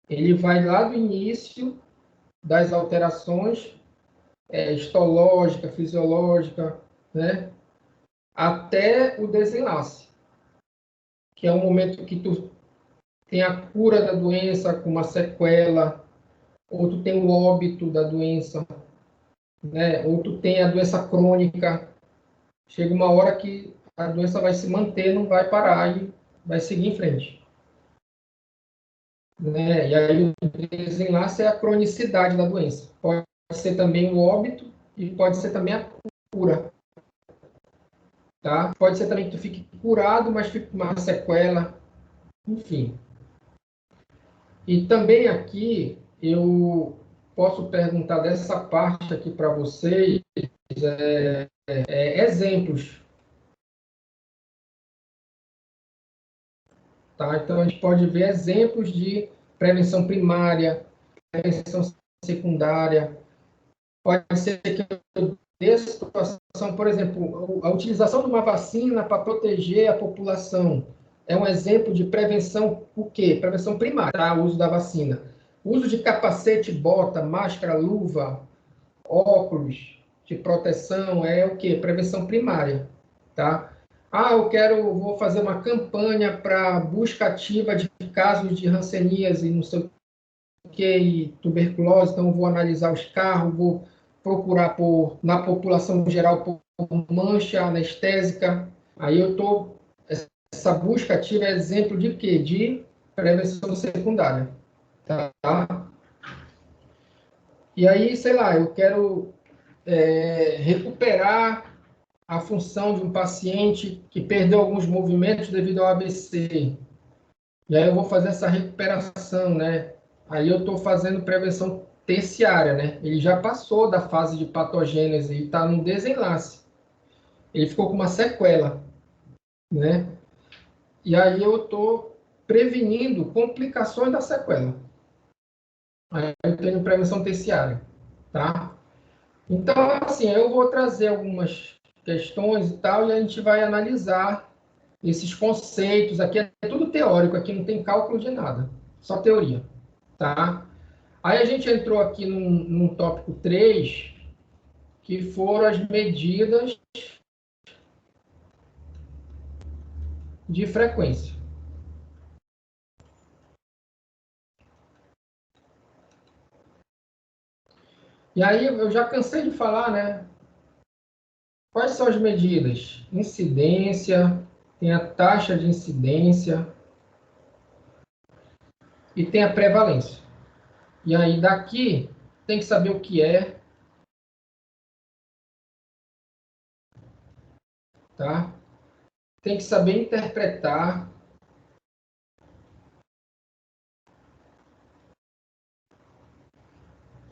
Ele vai lá do início das alterações histológica, fisiológica, né? Até o desenlace, que é o momento que tu tem a cura da doença com uma sequela, ou tu tem o óbito da doença, né? Ou tu tem a doença crônica. Chega uma hora que a doença vai se manter, não vai parar e vai seguir em frente. Né? E aí o desenlace é a cronicidade da doença. Pode ser também o óbito e pode ser também a cura. Tá? Pode ser também que tu fique curado, mas fique com uma sequela, enfim. E também aqui eu posso perguntar dessa parte aqui para vocês exemplos. Tá? Então, a gente pode ver exemplos de prevenção primária, prevenção secundária. Pode ser que eu dê a situação, por exemplo, a utilização de uma vacina para proteger a população. É um exemplo de prevenção, o quê? Prevenção primária, tá? O uso da vacina. O uso de capacete, bota, máscara, luva, óculos de proteção é o quê? Prevenção primária, tá? Ah, vou fazer uma campanha para busca ativa de casos de hanseníase, não sei o que, e tuberculose, então vou analisar os carros, vou procurar na população geral por mancha anestésica. Aí essa busca ativa é exemplo de quê? De prevenção secundária, tá? E aí, sei lá, eu quero recuperar a função de um paciente que perdeu alguns movimentos devido ao AVC. E aí eu vou fazer essa recuperação, né? Aí eu estou fazendo prevenção terciária, né? Ele já passou da fase de patogênese e está no desenlace. Ele ficou com uma sequela, né? E aí eu estou prevenindo complicações da sequela. Aí eu tenho prevenção terciária, tá? Então, assim, eu vou trazer algumas questões e tal, e a gente vai analisar esses conceitos. Aqui é tudo teórico, aqui não tem cálculo de nada, só teoria, tá? Aí a gente entrou aqui num tópico 3, que foram as medidas de frequência. E aí eu já cansei de falar, né? Quais são as medidas? Incidência, tem a taxa de incidência e tem a prevalência. E aí, daqui, tem que saber o que é, tá? Tem que saber interpretar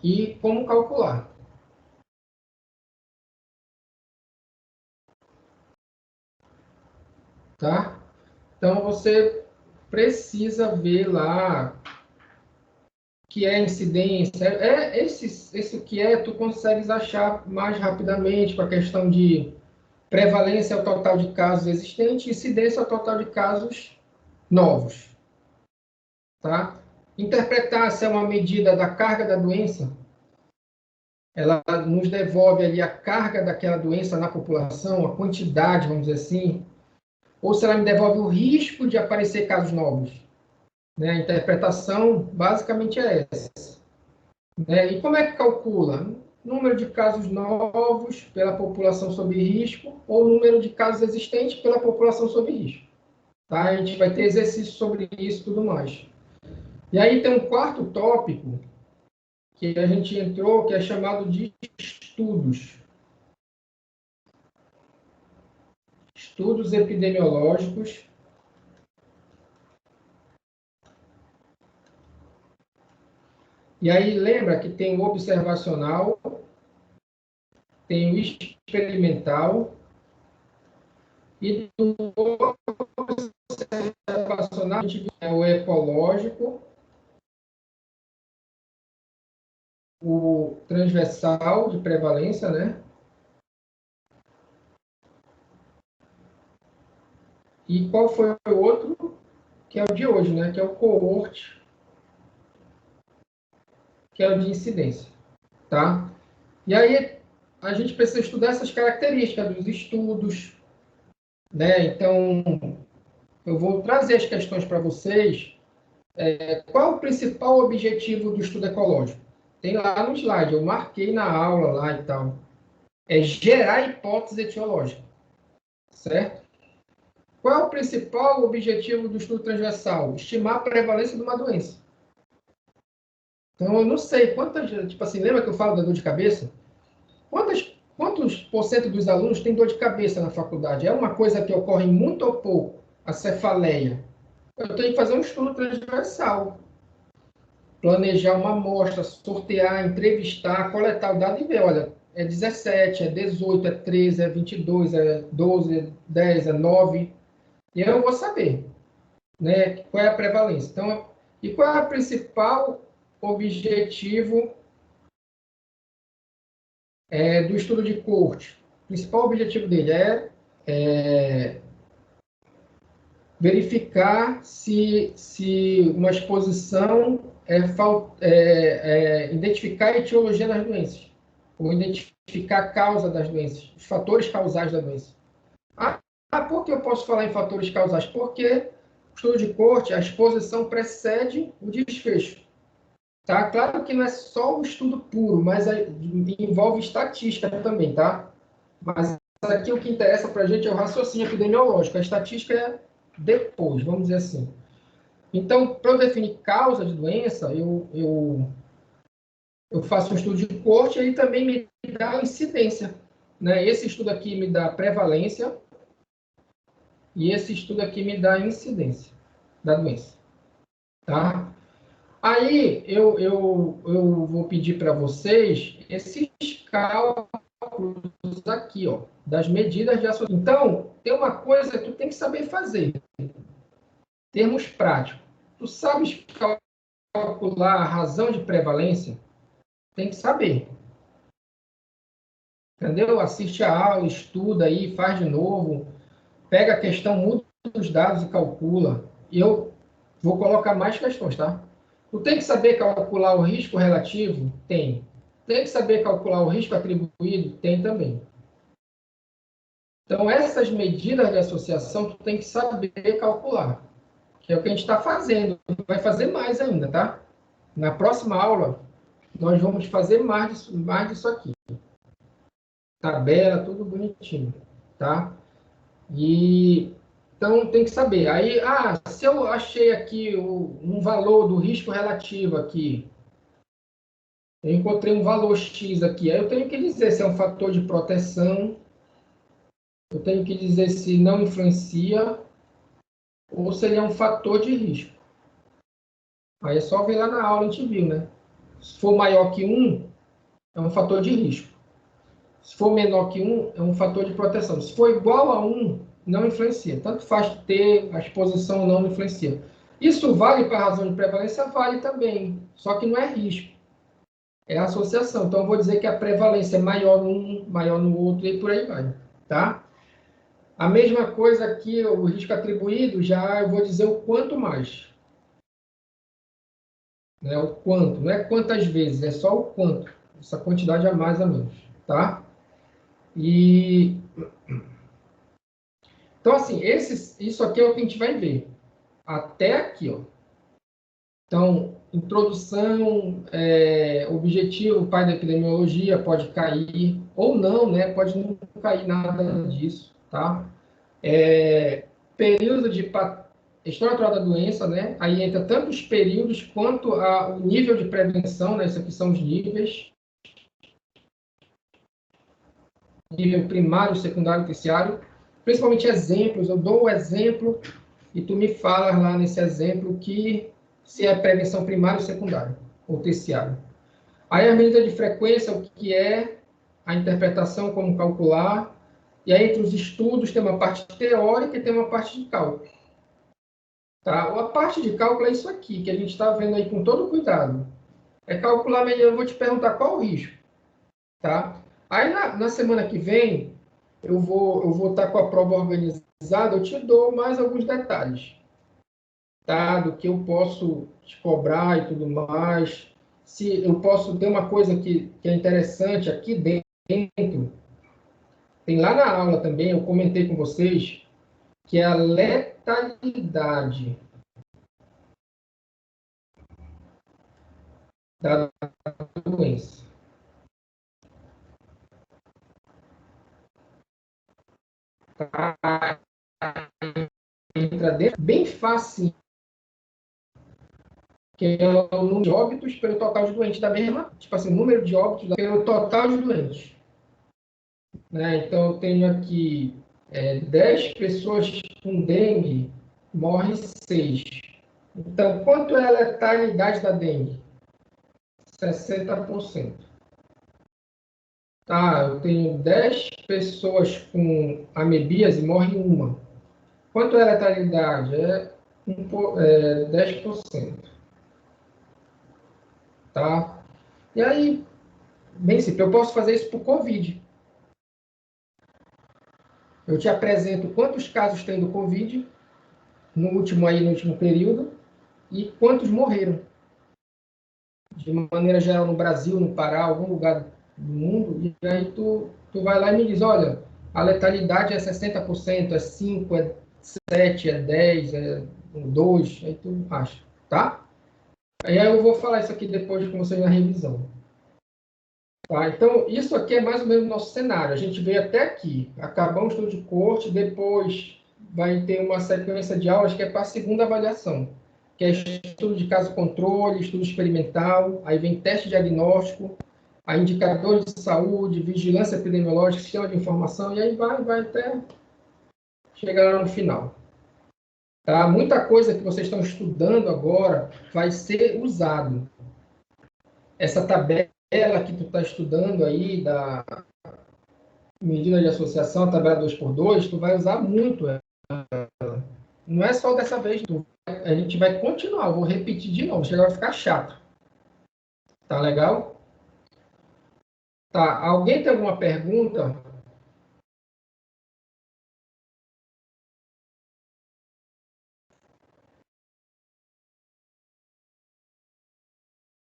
e como calcular. Tá? Então, você precisa ver lá que é incidência. Esse que é, tu consegues achar mais rapidamente com a questão de prevalência ao total de casos existentes, incidência ao total de casos novos. Tá? Interpretar se é uma medida da carga da doença, ela nos devolve ali a carga daquela doença na população, a quantidade, vamos dizer assim, ou se ela me devolve o risco de aparecer casos novos. Né? A interpretação basicamente é essa. Né? E como é que calcula? Número de casos novos pela população sob risco ou número de casos existentes pela população sob risco. Tá? A gente vai ter exercício sobre isso e tudo mais. E aí tem um quarto tópico que a gente entrou, que é chamado de estudos. Estudos epidemiológicos. E aí lembra que tem o observacional, tem o experimental, e do observacional a gente tem o ecológico, o transversal de prevalência, né? E qual foi o outro? Que é o de hoje, né? Que é o coorte, que é o de incidência, tá? E aí a gente precisa estudar essas características dos estudos, né? Então, eu vou trazer as questões para vocês. Qual é o principal objetivo do estudo ecológico? Tem lá no slide, eu marquei na aula lá e tal. É gerar hipótese etiológica, certo? Qual é o principal objetivo do estudo transversal? Estimar a prevalência de uma doença. Então, eu não sei quantas, tipo assim, lembra que eu falo da dor de cabeça? Quantos por cento dos alunos têm dor de cabeça na faculdade? É uma coisa que ocorre muito ou pouco, a cefaleia. Eu tenho que fazer um estudo transversal. Planejar uma amostra, sortear, entrevistar, coletar o dado e ver, olha, é 17, é 18, é 13, é 22, é 12, é 10, é 9. E aí eu vou saber, né, qual é a prevalência. Então, e qual é o principal objetivo do estudo de coorte? O principal objetivo dele é verificar se uma exposição identificar a etiologia das doenças, ou identificar a causa das doenças, os fatores causais da doença. Por que eu posso falar em fatores causais? Porque o estudo de coorte, a exposição precede o desfecho. Tá? Claro que não é só o estudo puro, mas envolve estatística também, tá? Mas aqui o que interessa para a gente é o raciocínio epidemiológico. A estatística é depois, vamos dizer assim. Então, para eu definir causa de doença, eu faço um estudo de coorte e ele também me dá a incidência. Né? Esse estudo aqui me dá a prevalência e esse estudo aqui me dá a incidência da doença. Tá? Aí, eu vou pedir para vocês esses cálculos aqui, ó, das medidas de associação. Então, tem uma coisa que tu tem que saber fazer. Termos práticos. Tu sabes calcular a razão de prevalência? Tem que saber. Entendeu? Assiste a aula, estuda aí, faz de novo, pega a questão, muda os dados e calcula. E eu vou colocar mais questões, tá? Tu tem que saber calcular o risco relativo? Tem. Tem que saber calcular o risco atribuído? Tem também. Então, essas medidas de associação, tu tem que saber calcular. Que é o que a gente está fazendo. Vai fazer mais ainda, tá? Na próxima aula, nós vamos fazer mais disso aqui. tabela, tudo bonitinho, tá? E então tem que saber. Aí, se eu achei aqui um valor do risco relativo aqui, eu encontrei um valor X aqui, aí eu tenho que dizer se é um fator de proteção, eu tenho que dizer se não influencia ou se ele é um fator de risco. Aí é só ver lá na aula, a gente viu, né? Se for maior que 1, é um fator de risco. Se for menor que 1, é um fator de proteção. Se for igual a 1, não influencia. Tanto faz ter a exposição ou não influencia. Isso vale para a razão de prevalência? Vale também. Só que não é risco. É associação. Então, eu vou dizer que a prevalência é maior num, maior no outro e por aí vai. Tá? A mesma coisa aqui, o risco atribuído, já eu vou dizer o quanto mais. Né? O quanto. Não é quantas vezes, é só o quanto. Essa quantidade a mais a menos. Tá? E então, assim, isso aqui é o que a gente vai ver. Até aqui, ó. Então, introdução, objetivo, pai da epidemiologia, pode cair, ou não, né? Pode não cair nada disso, tá? Período de história natural da doença, né? Aí entra tanto os períodos quanto o nível de prevenção, né? Esses aqui são os níveis. Nível primário, secundário, terciário. Principalmente exemplos, eu dou o exemplo e tu me falas lá nesse exemplo que se é prevenção primária ou secundária, ou terciária. Aí a medida de frequência, o que é, a interpretação, como calcular, e aí entre os estudos tem uma parte teórica e tem uma parte de cálculo. Tá? A parte de cálculo é isso aqui, que a gente está vendo aí com todo cuidado. É calcular, eu vou te perguntar qual o risco. Tá? Aí na semana que vem, eu vou estar com a prova organizada, eu te dou mais alguns detalhes, tá? Do que eu posso te cobrar e tudo mais. Se eu posso ter uma coisa que é interessante aqui dentro, tem lá na aula também, eu comentei com vocês, que é a letalidade da doença. Tá? Entra dentro, bem fácil, que é o número de óbitos pelo total de doentes da mesma, tipo assim, número de óbitos pelo total de doentes. Né? Então, eu tenho aqui 10 pessoas com dengue, morre 6. Então, quanto é a letalidade da dengue? 60%. Tá, eu tenho 10 pessoas com amebíase e morre uma. Quanto é a letalidade? 10%. Tá? E aí, bem simples, eu posso fazer isso por Covid. Eu te apresento quantos casos tem do Covid no último período e quantos morreram. De maneira geral, no Brasil, no Pará, algum lugar do mundo, e aí tu vai lá e me diz, olha, a letalidade é 60%, é 5%, é 7%, é 10%, é 2%, aí tu acha, tá? Aí eu vou falar isso aqui depois com vocês na revisão. Tá? Então, isso aqui é mais ou menos o nosso cenário. A gente veio até aqui, acabamos o estudo de corte, depois vai ter uma sequência de aulas que é para a segunda avaliação, que é estudo de caso controle, estudo experimental, aí vem teste diagnóstico, aí indicadores de saúde, vigilância epidemiológica, sistema de informação, e aí vai até chegar lá no final. Tá? Muita coisa que vocês estão estudando agora vai ser usado. Essa tabela que tu está estudando aí, da medida de associação, a tabela 2x2, tu vai usar muito ela. Não é só dessa vez, a gente vai continuar, eu vou repetir de novo, chega a ficar chato. Tá legal? Tá, alguém tem alguma pergunta?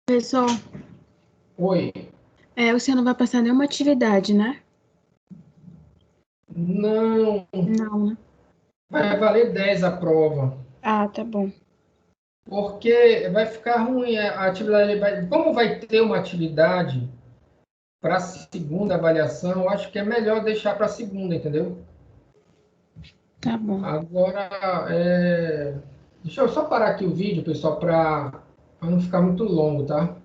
Professor, Oi. você não vai passar nenhuma atividade, né? Não, Não, né? vai valer 10 a prova. Ah, tá bom. Porque vai ficar ruim a atividade. Como vai ter uma atividade para a segunda avaliação, eu acho que é melhor deixar para a segunda, entendeu? Tá bom. Agora, deixa eu só parar aqui o vídeo, pessoal, para não ficar muito longo, tá?